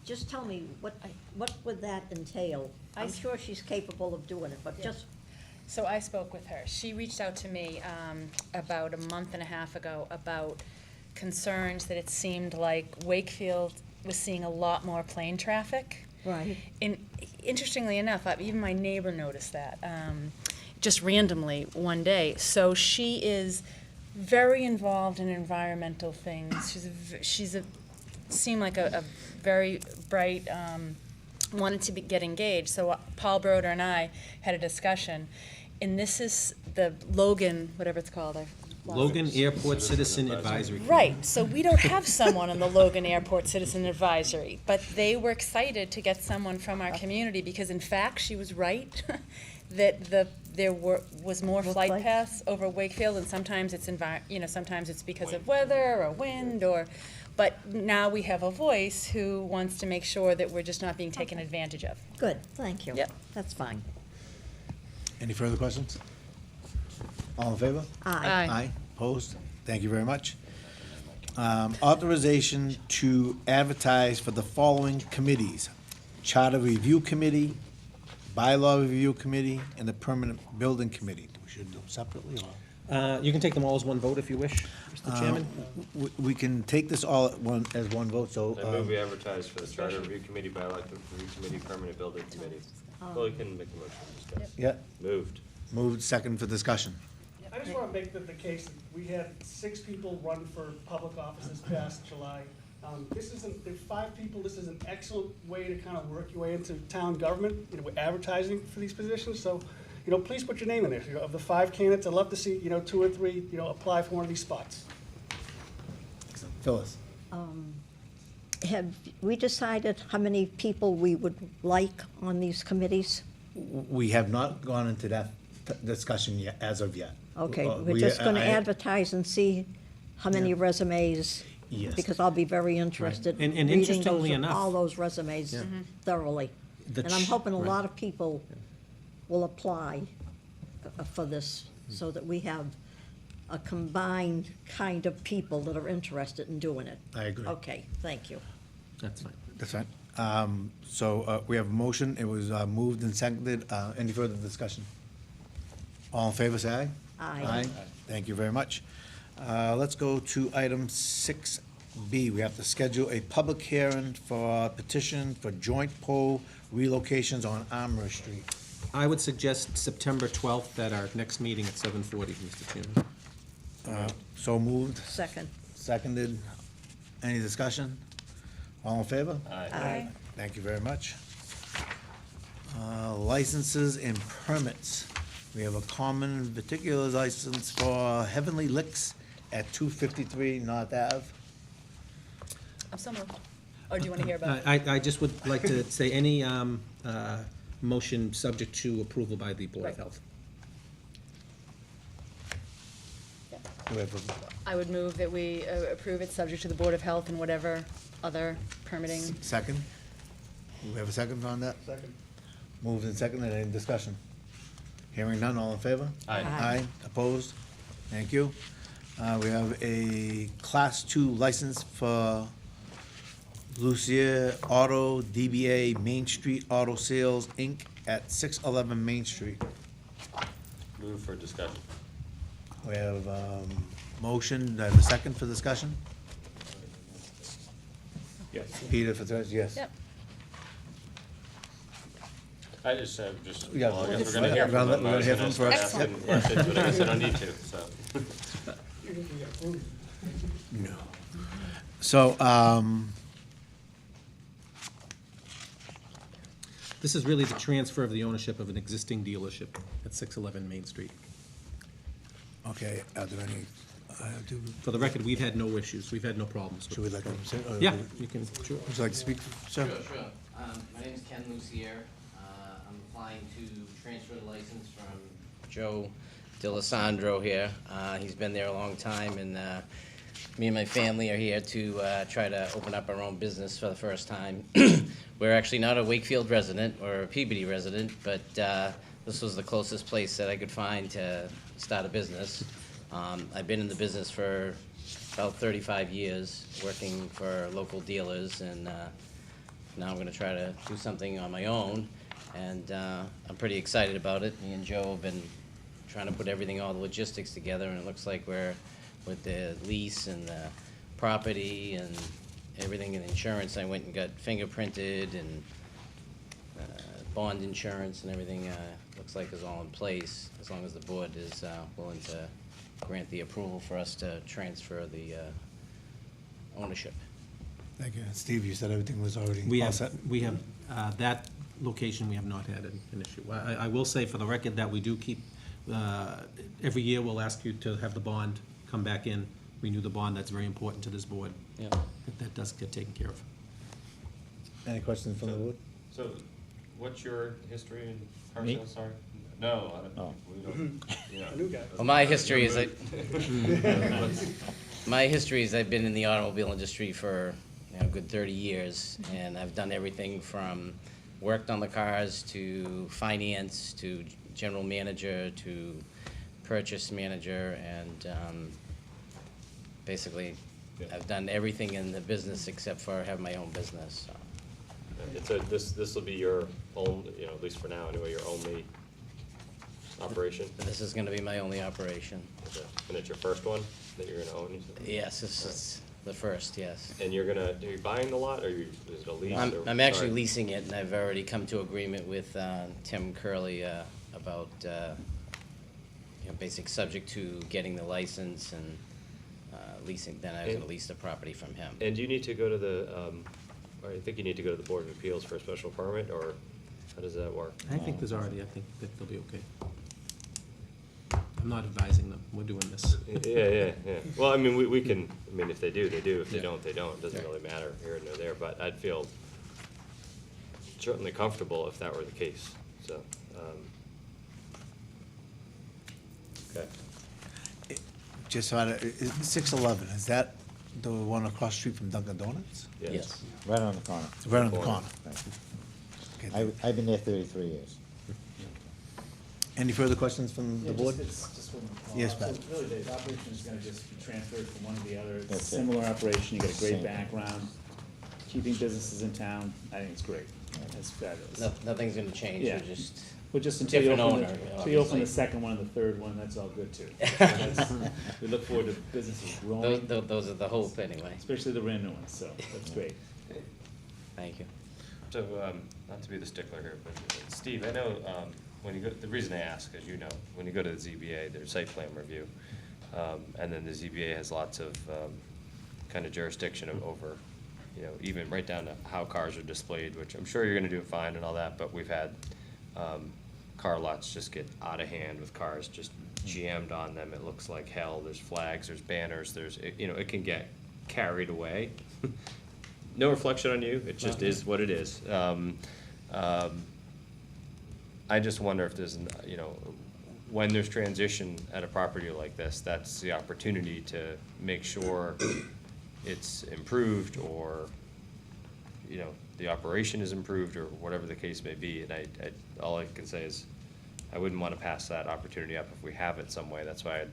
just tell me, what would that entail? I'm sure she's capable of doing it, but just, So I spoke with her. She reached out to me about a month and a half ago about concerns that it seemed like Wakefield was seeing a lot more plane traffic. right, Interestingly enough, even my neighbor noticed that, just randomly one day. So she is very involved in environmental things. Seemed like a very bright, wanted to get engaged. So Paul Broder and I had a discussion, and this is the Logan, whatever it's called. Logan Airport Citizen Advisory Committee. Right, so we don't have someone on the Logan Airport Citizen Advisory, but they were excited to get someone from our community, because in fact, she was right, that there was more flight flights. paths over Wakefield, and sometimes it's sometimes it's because of weather or wind, but now we have a voice who wants to make sure that we're just not being taken advantage of. good, thank you. Yep. That's fine. Any further questions? All in favor? Aye. Aye, opposed? Thank you very much. Authorization to advertise for the following committees: Charter Review Committee, Bylaw Review Committee, and the Permanent Building Committee. We should do them separately, or? You can take them all as one vote if you wish, Mr. Chairman. We can take this all as one vote, so. I move we advertise for the Charter Review Committee, Bylaw Review Committee, Permanent Building Committee. Well, you can make a motion to discuss. Yeah, Moved. moved second for discussion. I just want to make the case that we had 6 people run for public office this past July. This isn't, there are 5 people, this is an excellent way to kind of work your way into town government, you know, with advertising for these positions, so, you know, please put your name in there. You know, of the 5 candidates, I'd love to see, you know, 2 or 3, you know, apply for one of these spots. Phyllis? Have we decided how many people we would like on these committees? We have not gone into that discussion yet, as of yet. Okay, we're We- just gonna I- advertise and see how many resumes. Yes. Because I'll be very interested And in reading interestingly those, enough- all those resumes thoroughly. The And I'm hoping a right. lot of people will apply for this, so that we have a combined kind of people that are interested in doing it. I agree. Okay, thank you. That's fine. That's right. So we have a motion, it was moved and seconded. Any further discussion? All in favor, say aye. Aye. Thank you very much. Let's go to item 6B. We have to schedule a public hearing for a petition for joint pole relocations on Armory Street. I would suggest September 12th at our next meeting at 7:40, Mr. Chairman. So moved, Second. seconded. Any discussion? All in favor? Aye. Thank you very much. Licenses and permits. We have a common particulars license for Heavenly Licks at 253 North Ave. I'm so moved. Or do you want to hear about it? I just would like to say any motion subject to approval by the Board of Right. Health. Do we have I would move that we approve it subject to the Board of Health and whatever other permitting. a second? Do we have a second on that? Second. Moved and seconded. Any discussion? Hearing none, all in favor? Aye. Aye, opposed? Thank you. We have a Class 2 license for Lucia Auto DBA Main Street Auto Sales, Inc. at 611 Main Street. Move for discussion. We have motion, do I have a second for discussion? Yes. Peter for third, yes. Yep. I just, just, Yeah, well, I guess just- we're gonna hear we're gonna from them. I was hear gonna from them start first. asking Yep. questions, but I guess I don't need to, so. No. So, This is really the transfer of the ownership of an existing dealership at 611 Main Street. okay, are there any, For the record, we've had no issues, we've had no problems with should we this let them program. say? or- Yeah, you can, sure. Would you like to speak, sir? Sure. My name is Ken Lucier. I'm applying to transfer the license from Joe DeLisandro here. He's been there a long time, and me and my family are here to try to open up our own business for the first time. We're actually not a Wakefield resident or a Peabody resident, but this was the closest place that I could find to start a business. I've been in the business for about 35 years, working for local dealers, and now I'm gonna try to do something on my own, and I'm pretty excited about it. Me and Joe have been trying to put everything, all the logistics together, and it looks like we're, with the lease and the property and everything and insurance, I went and got fingerprinted, and bond insurance and everything, looks like is all in place, as long as the board is willing to grant the approval for us to transfer the ownership. Thank you. Steve, you said everything was already We all have, set? we have, that location, we have not had an issue. I will say for the record that we do keep, every year we'll ask you to have the bond come back in, renew the bond, that's very important to this board. Yeah. That does get taken care of. Any questions from the board? So, what's your history in car Me? sales, sorry? No, I Oh. don't, we don't, you know. A new guy. Well, my history is I've been in the automobile industry for, a good 30 years, and I've done everything from worked on the cars to finance to general manager to purchase manager, and basically, I've done everything in the business except for have my own business. So. This will be your own, at least for now anyway, your only operation? This is gonna be my only operation. Okay. And it's your first one that you're gonna own? You said? Yes, this is The first, yes. And are you buying the lot, or is it a lease? or- I'm actually sorry. leasing it, and I've already come to agreement with Tim Curley about, basic subject to getting the license and leasing, then I was gonna lease the property from him. And do you need to go to or I think you need to go to the Board of Appeals for a special permit, or how does that work? I think I think that they'll be okay. I'm not advising them, we're doing this. Yeah. Well, I mean, we can, I mean, if they do, they do. If they don't, they don't. It doesn't really matter here nor there, but I'd feel certainly comfortable if that were the case, so. Okay. Just so I, 611, is that the one across the street from Dunkin' Donuts? Yes. Right on the corner. Right on the corner. Right. Okay. I've been there 33 years. Any further questions from the board? Just one more. Yes, So Pat. really, the operation is gonna just be transferred from one to the other. It's a That's it. similar operation, you got a great Same. background, keeping businesses in town, I think it's great. It's fabulous. Nothing's gonna change, Yeah. we're just, Well, just until you Different open owner, until you open the obviously. second one and the third one, that's all good too. That's- We look forward to businesses growing, those are the hope anyway. especially the brand new ones, so that's great. Thank you. So, not to be the stickler here, but Steve, I know, when you go, the reason I ask, as you know, when you go to the ZBA, there's site plan review. And then the ZBA has lots of, kind of jurisdiction over, even right down to how cars are displayed, which I'm sure you're gonna do it fine and all that, but we've had, car lots just get out of hand with cars just jammed on them. It looks like hell. There's flags, there's banners, it can get carried away. No reflection on you, it just is what it is. I just wonder if there's, when there's transition at a property like this, that's the opportunity to make sure it's improved, or, the operation is improved, or whatever the case may be. And all I can say is, I wouldn't want to pass that opportunity up if we have it some way. That's why it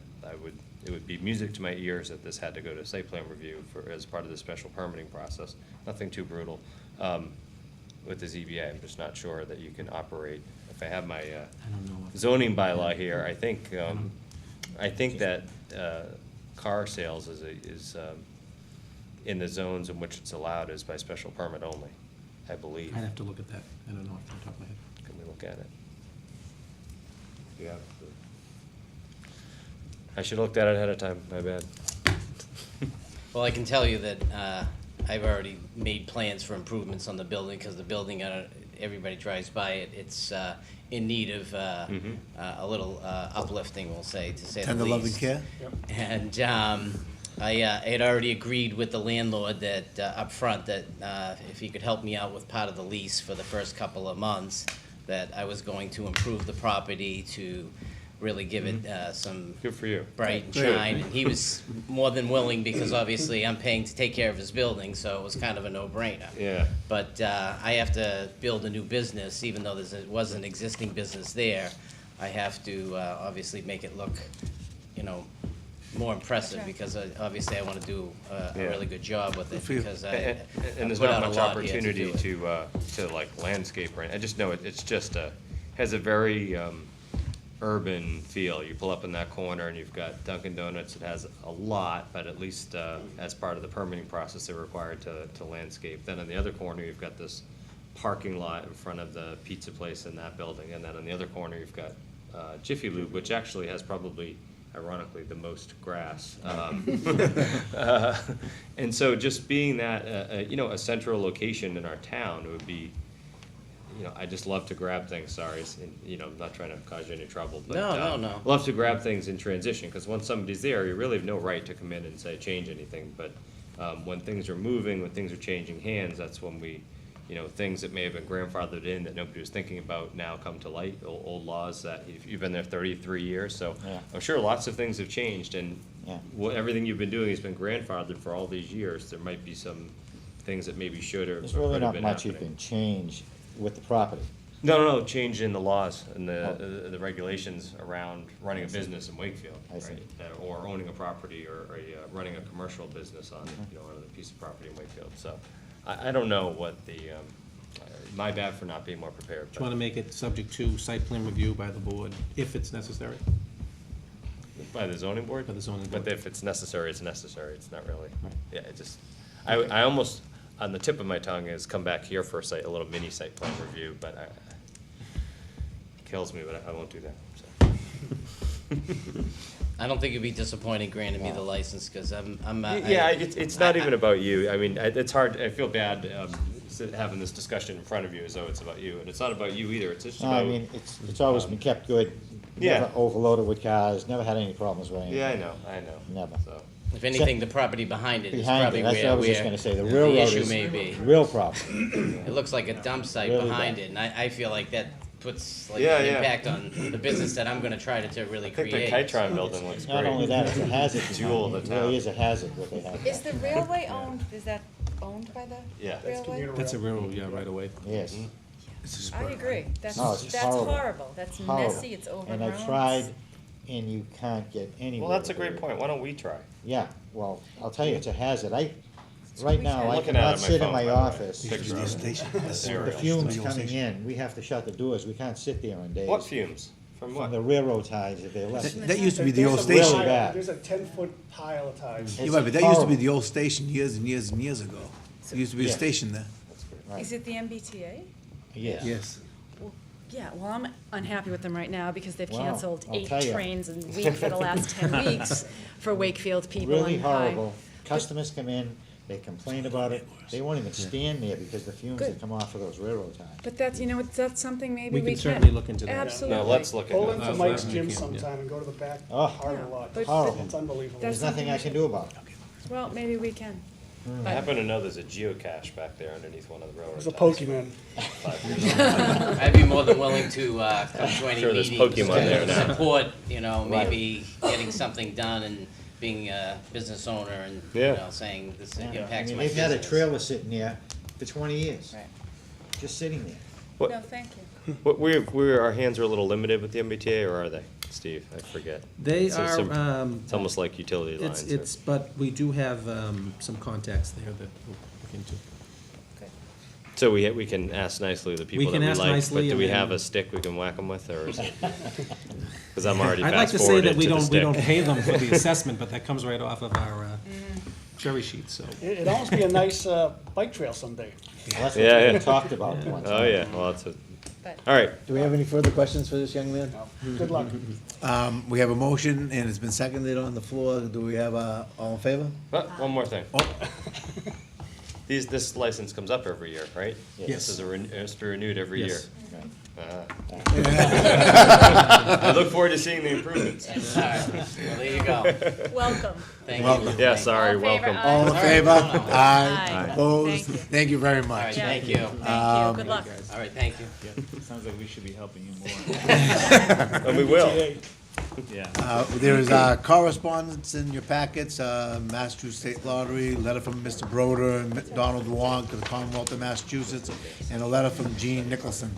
would be music to my ears that this had to go to site plan review as part of the special permitting process. Nothing too brutal. With the ZBA, I'm just not sure that you can operate. If I have my zoning bylaw here, I think that car sales is in the zones in which it's allowed is by special permit only, I believe. I'd have to look at that, I don't know off the top of my head. Can we look at it? Yeah. I should have looked at it ahead of time, my bad. Well, I can tell you that I've already made plans for improvements on the building, because the building, everybody drives by it, it's in need of a little uplifting, we'll say, to say the Tender loving least. care? And I had already agreed with the landlord that, up front, that if he could help me out with part of the lease for the first couple of months, that I was going to improve the property to really give it some Good for you. bright and shine. And he was more than willing, because obviously I'm paying to take care of his building, so it was kind of a no-brainer. Yeah. But I have to build a new business, even though was an existing business there. I have to obviously make it look, more impressive, because obviously I want to do a really good job with it, because I And there's put not out a much lot here opportunity do it. to like landscape, or, I just know it's just has a very urban feel. You pull up in that corner and you've got Dunkin' Donuts. It has a lot, but at least as part of the permitting process, they're required to landscape. Then on the other corner, you've got this parking lot in front of the pizza place in that building. And then on the other corner, you've got Jiffy Lube, which actually has probably, ironically, the most grass. And so just being that, a central location in our town, it would be, I just love to grab things, sorry, I'm not trying to cause you any trouble, but. No. Love to grab things in transition, because once somebody's there, you really have no right to come in and say, change anything. But when things are moving, when things are changing hands, that's when we, things that may have been grandfathered in that nobody was thinking about now come to light, old laws that, you've been there 33 years, so Yeah. I'm sure lots of things have changed, and Yeah. everything you've been doing has been grandfathered for all these years. There might be some things that maybe should have, There's or really could have not been much you happening. can change with the property. No, change in the laws and Oh. the regulations around running a business in Wakefield, I see. right? Or owning a property, or running a commercial business on, Mm-hmm. on a piece of property in Wakefield. So I don't know what the, my bad for not being more prepared. Do you want to make it subject to site plan review by the board, if it's necessary? By the zoning board? By the zoning But board. if it's necessary, it's necessary, it's not really, Right. yeah, it just, I almost, on the tip of my tongue is come back here for a little mini site plan review, but kills me, but I won't do that, so. I don't think you'd be disappointed granting me the license, because I'm. Yeah, it's not even about you, I mean, it's hard, I feel bad, having this discussion in front of you as though it's about you, and it's not about you either, it's just No, about. I mean, it's always been kept good. Yeah. Never overloaded with cars, never had any problems with anything. Yeah, I know. Never. So, If anything, the property behind it is Behind probably it, that's what I was just where gonna say, the railroad issue is may be. real problem. It looks like a dump site Really behind bad. it, and I feel like that puts like Yeah, an yeah. impact on the business that I'm gonna try to really I think create. the Kitron building looks great. Not only that, it's a hazard. Jewel of behind the it. It really town. is a hazard what they have. Is the railway owned, is that owned by the Yeah. That's railway? commuter That's a rail. railroad, yeah, right away. Yes. I agree, that's, No, it's that's horrible. horrible, that's Horrible. messy, it's overgrown. And I've tried, and you can't get anywhere. Well, that's a with great it. point, why don't we try? Yeah, well, I'll tell you, it's a hazard. Right now, I Looking at it cannot on my sit in phone, my by the way. office. Picture of it. The fumes coming in, we have to shut the doors, we can't sit there on days. What fumes? From From the what? railroad ties, if they're less. That used to be the old There's a station. Really bad. There's a 10-foot pile of ties. It's Yeah, but that used to be horrible. the old station years and years and years ago. There used to be a Yeah. station there. Right. Is it the MBTA? Yes. Yes. Well, yeah, well, I'm unhappy with them right now because they've Wow, canceled I'll 8 tell ya. trains a week for the last 10 weeks for Wakefield people. Really and I- horrible. Customers come in, they complain about it, they won't even stand there because the fumes that Good. come off of those railroad ties. But that's, you know, that's something maybe We we can can. certainly look into that. Absolutely. No, let's look Pull at into it. Mike's we gym can, yeah. sometime and go to the back Oh. part of the lot. But- Horrible. It's unbelievable. That's There's nothing I can do about it. Well, maybe we can. I happen to know there's a geocache back there underneath one of the railroad There's a ties. Pokemon. 5 years ago. I'd be more than willing to come to any Sure, there's meetings, Pokemon there now. support, you know, maybe getting something done and being a business owner and, you Yeah. know, saying this I impacts mean, my they've had a business. trailer sitting there for 20 years, Right. just sitting there. What- No, thank you. Our hands are a little limited with the MBTA, or are they, Steve? I forget. They It's a are, sim- It's almost like utility lines. It's, but we do have some contacts there that we'll look into. So we can ask nicely the people that can we ask like, but nicely do and we then- have a stick we can whack them with, or is it? Because I'm already I'd like fast to say forwarded that we to the don't, we don't stick. pay them for the assessment, but that comes right off of our cherry sheet, so. It'd almost be a nice bike trail someday. Well, that's what Yeah, we yeah. talked about one time. Oh, yeah, well, that's a, But- all right. Do we have any further questions for this young man? Good luck. We have a motion and it's been seconded on the floor. Do we have, all in favor? But one more thing. Oh. This license comes up every year, right? Yes. This is it's renewed every year. Yes. Right. I look forward to seeing the improvements. All right, well, there you go. Welcome. Thank Welcome. you. Yeah, Thank you. sorry, All in favor, welcome. aye. All in Aye. favor? Aye. Aye. Aye. Opposed? Thank you. Thank you very All much. right, Yeah. thank you. Thank you, good luck. All right, thank you. Sounds like we should be helping you more. And we will. Yeah. There is correspondence in your packets, Massachusetts State Lottery, letter from Mr. Broder and Donald Wong to the Commonwealth of Massachusetts, and a letter from Gene Nicholson.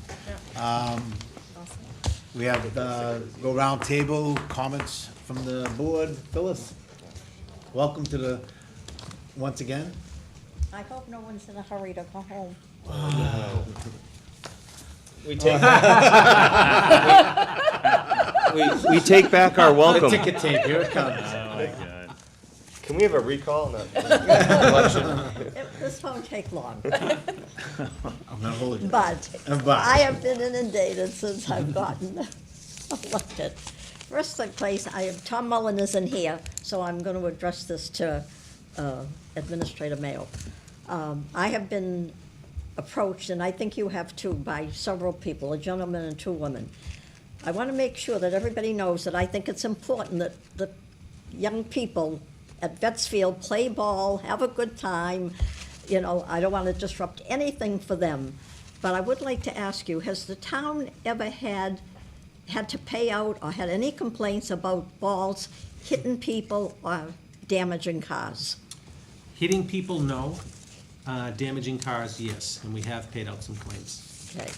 We have, go round table, comments from the board. Phyllis, welcome to the, once again. I hope no one's in a hurry to go home. We take, we take back our welcome. Ticket tape, here it comes. Oh, my God. Can we have a recall on that election? This won't take long, I'm not holding it. but But. I have been inundated since I've gotten elected. First place, Tom Mullen isn't here, so I'm going to address this to Administrator Mayo. I have been approached, and I think you have too, by several people, a gentleman and 2 women. I want to make sure that everybody knows that I think it's important that the young people at Vetsfield play ball, have a good time. You know, I don't want to disrupt anything for them. But I would like to ask you, has the town ever had to pay out or had any complaints about balls hitting people or damaging cars? Hitting people, no. Damaging cars, yes, and we have paid out some claims. Okay.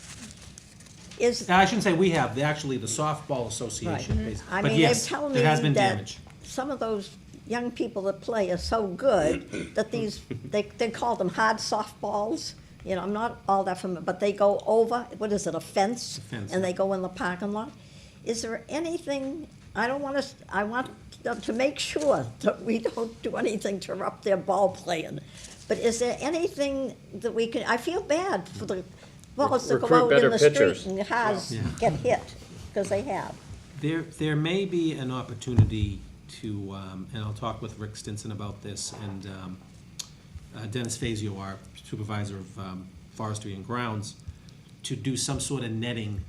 I shouldn't say we have, actually, the softball association Right. pays. I But mean, yes, they've told me there has been that damage. some of those young people that play are so good that they call them hard softballs. You know, I'm not all that familiar, but they go over, what is it, a fence? A fence, And yeah. they go in the parking lot. Is there anything I don't want to, I want them to make sure that we don't do anything to interrupt their ball playing. But is there anything that we can, I feel bad for the balls that go Recruit out in better the street pitchers. and the cars get hit, because they have. There may be an opportunity to, and I'll talk with Rick Stinson about this, and Dennis Fazio, our supervisor of forestry and grounds, to do some sort of netting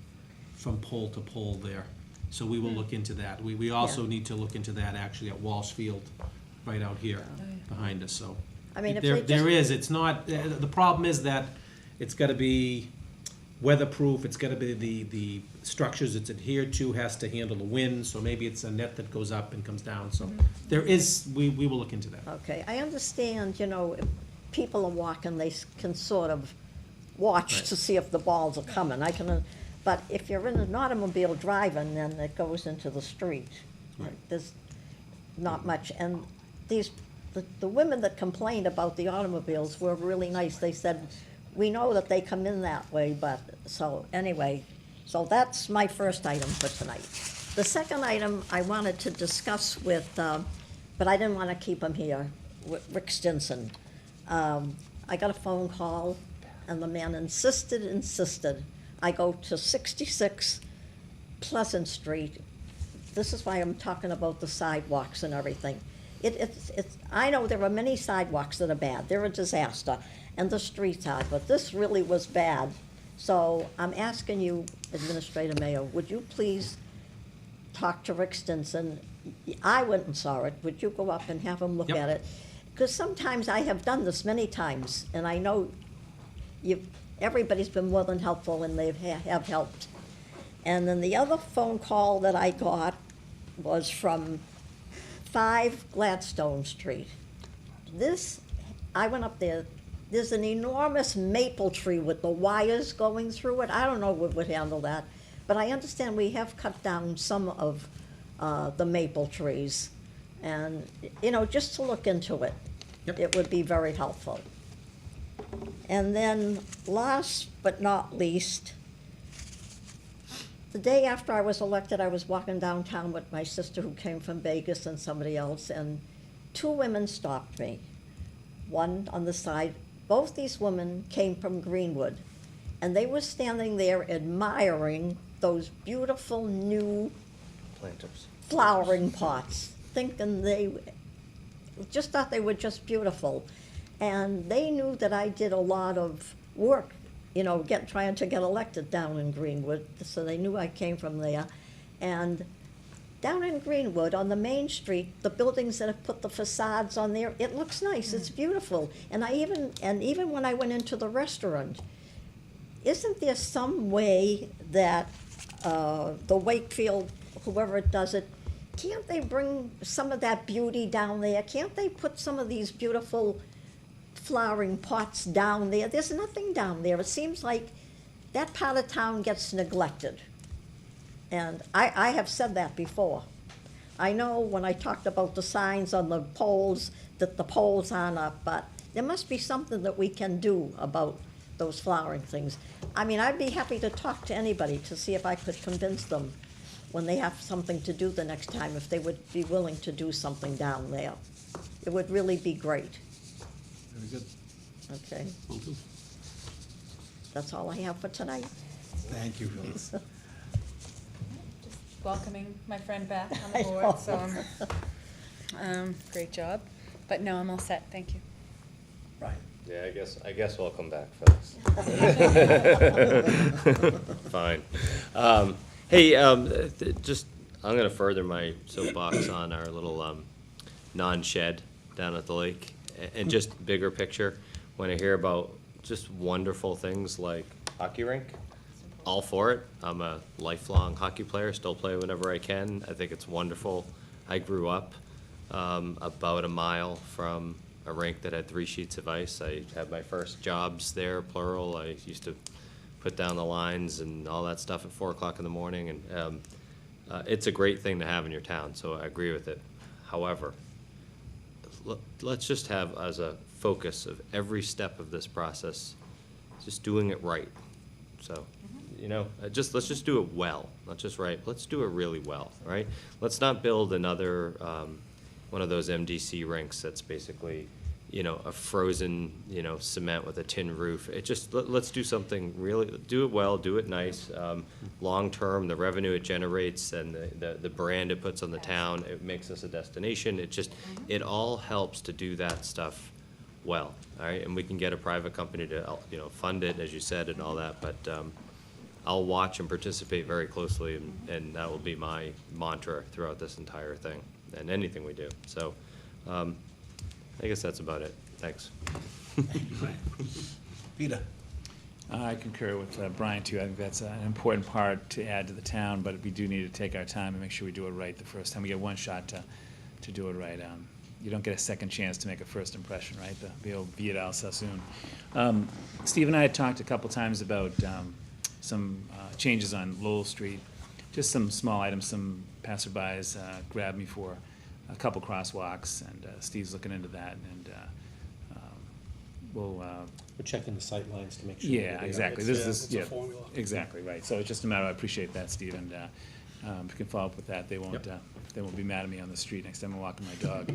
from pole to pole there. So we will look into that. We also Yeah. need to look into that actually at Walsh Field, right out here behind us, so. I mean, if There, they there just- is, it's not, the problem is that it's gotta be weatherproof, it's gotta be the structures it's adhered to has to handle the wind, so maybe it's a net that goes up and comes down, so there is, we will look into that. Okay, I understand, if people are walking, they can sort of watch Right. to see if the balls are coming. But if you're in an automobile driving, then it goes into the street. Right. There's not much, and the women that complained about the automobiles were really nice. They said, we know that they come in that way, but, so, anyway, so that's my first item for tonight. The second item I wanted to discuss with, but I didn't want to keep him here, with Rick Stinson. I got a phone call, and the man insisted I go to 66 Pleasant Street. This is why I'm talking about the sidewalks and everything. I know there are many sidewalks that are bad, they're a disaster, and the streets are, but this really was bad. So I'm asking you, Administrator Mayor, would you please talk to Rick Stinson? I went and saw it, would you go up and have him look Yep. at it? Because sometimes I have done this many times, and I know everybody's been more than helpful, and they have helped. And then the other phone call that I got was from 5 Gladstone Street. I went up there, there's an enormous maple tree with the wires going through it. I don't know what would handle that, but I understand we have cut down some of the maple trees. And, just to look into it. Yep. It would be very helpful. And then, last but not least, the day after I was elected, I was walking downtown with my sister who came from Vegas and somebody else, and 2 women stopped me. One on the side, both these women came from Greenwood, and they were standing there admiring those beautiful new Planters. flowering pots, thinking just thought they were just beautiful. And they knew that I did a lot of work, trying to get elected down in Greenwood, so they knew I came from there. And down in Greenwood, on the main street, the buildings that have put the facades on there, it looks nice, it's beautiful. And even when I went into the restaurant, isn't there some way that the Wakefield, whoever does it, can't they bring some of that beauty down there? Can't they put some of these beautiful flowering pots down there? There's nothing down there. It seems like that part of town gets neglected. And I have said that before. I know when I talked about the signs on the poles, that the poles aren't up, but there must be something that we can do about those flowering things. I mean, I'd be happy to talk to anybody to see if I could convince them when they have something to do the next time, if they would be willing to do something down there. It would really be great. Very good. Okay. That's all I have for tonight. Thank you, Phyllis. Just welcoming my friend back on the I board, know. so, great job. But no, I'm all set, thank you. Right. Yeah, I guess we'll come back for this. Fine. Hey, I'm gonna further my soapbox on our little, non-shed down at the lake. And just bigger picture, when I hear about just wonderful things like hockey rink, all for it. I'm a lifelong hockey player, still play whenever I can. I think it's wonderful. I grew up, about a mile from a rink that had 3 sheets of ice. I had my first jobs there, plural. I used to put down the lines and all that stuff at 4 o'clock in the morning, and it's a great thing to have in your town, so I agree with it. However, let's just have as a focus of every step of this process, just doing it right. So, you know, let's just do it well, not just right, let's do it really well, right? Let's not build another, one of those MDC rinks that's basically, you know, a frozen, you know, cement with a tin roof. It just, let's do something really, do it well, do it nice. Long-term, the revenue it generates and the brand it puts on the town, it makes us a destination. It just, it all helps to do that stuff well, all right? And we can get a private company to, you know, fund it, as you said, and all that, but I'll watch and participate very closely, and that will be my mantra throughout this entire thing and anything we do. So, I guess that's about it. Thanks. Peter? I concur with Brian, too. I think that's an important part to add to the town, but we do need to take our time and make sure we do it right the first time. We get one shot to do it right. You don't get a second chance to make a first impression, right? Be able to be it al Sassoon. Steve and I had talked a couple times about some changes on Lowell Street, just some small items. Some passerbys grabbed me for a couple crosswalks, and Steve's looking into that, and we'll We're checking the sight lines to make sure. yeah, exactly. This is, It's a formula. exactly, right. So it's just a matter, I appreciate that, Steve, and if you can follow up with that, they won't be mad at me on the street next time I'm walking my dog.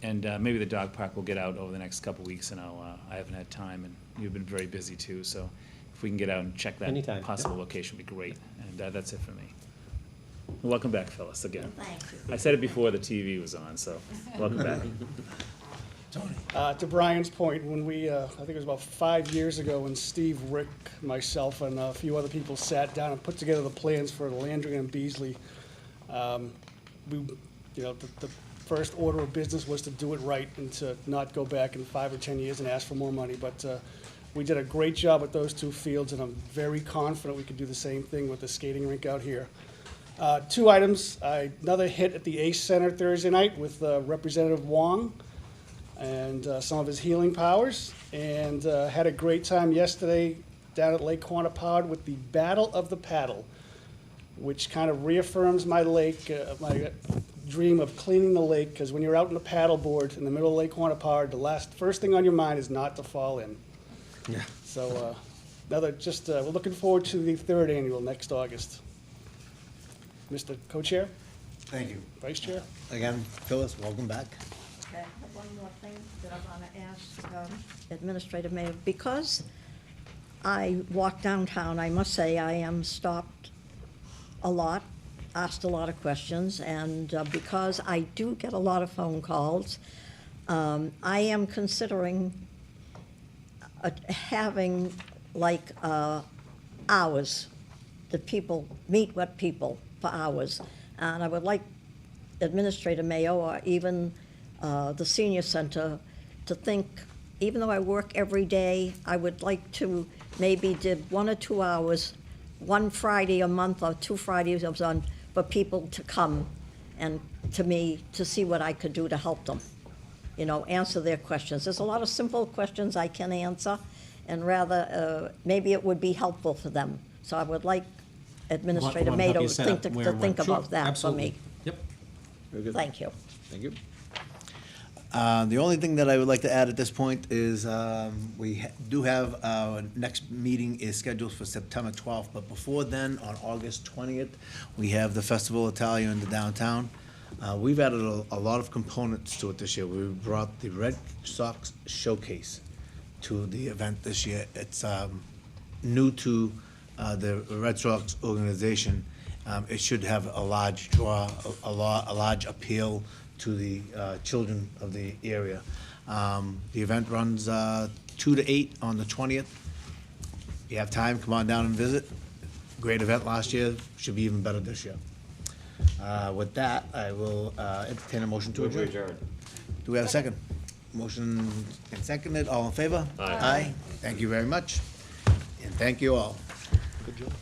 And maybe the dog park will get out over the next couple weeks, and I haven't had time, and you've been very busy too, so if we can get out and check that Anytime, possible location, would be great. And that's it for me. Welcome back, Phyllis, again. Thank you. I said it before the TV was on, so welcome back. To Brian's point, when we, I think it was about 5 years ago, when Steve, Rick, myself, and a few other people sat down and put together the plans for Landry and Beasley, we, you know, the first order of business was to do it right and to not go back in 5 or 10 years and ask for more money. But we did a great job with those two fields, and I'm very confident we could do the same thing with the skating rink out here. 2 items, another hit at the Ace Center Thursday night with Representative Wong and some of his healing powers, and had a great time yesterday down at Lake Quantapowd with the Battle of the Paddle, which kind of reaffirms my my dream of cleaning the lake, because when you're out on a paddleboard in the middle of Lake Quantapowd, the first thing on your mind is not to fall in. Yeah. So we're looking forward to the 3rd annual next August. Mr. Co-Chair, Thank you. Vice Chair. Again, Phyllis, welcome back. Okay, I have one more thing that I want to ask Administrator Mayor. Because I walk downtown, I must say I am stopped a lot, asked a lot of questions, and because I do get a lot of phone calls, I am considering having like hours that people meet with people for hours. And I would like Administrator Mayo or even the senior center to think, even though I work every day, I would like to maybe did 1 or 2 hours, one Friday a month or 2 Fridays a month, for people to come and to me to see what I could do to help them, you know, answer their questions. There's a lot of simple questions I can answer, and rather, maybe it would be helpful for them. So I would like Administrator Want to help Mayo you to set think, up to where and when. think Sure, about that for absolutely. me. Yep. Very good. Thank you. Thank you. The only thing that I would like to add at this point is we do have our next meeting is scheduled for September 12th, but before then, on August 20th, we have the Festival Italia in the downtown. We've added a lot of components to it this year. We brought the Red Sox Showcase to the event this year. It's new to the Red Sox organization. It should have a large draw, a large appeal to the children of the area. The event runs 2 to 8 on the 20th. If you have time, come on down and visit. Great event last year, should be even better this year. With that, I will entertain a motion to adjourn. Do we have a second? Motion and seconded, all in favor? Aye. Aye. Thank you very much, and thank you all. Good job.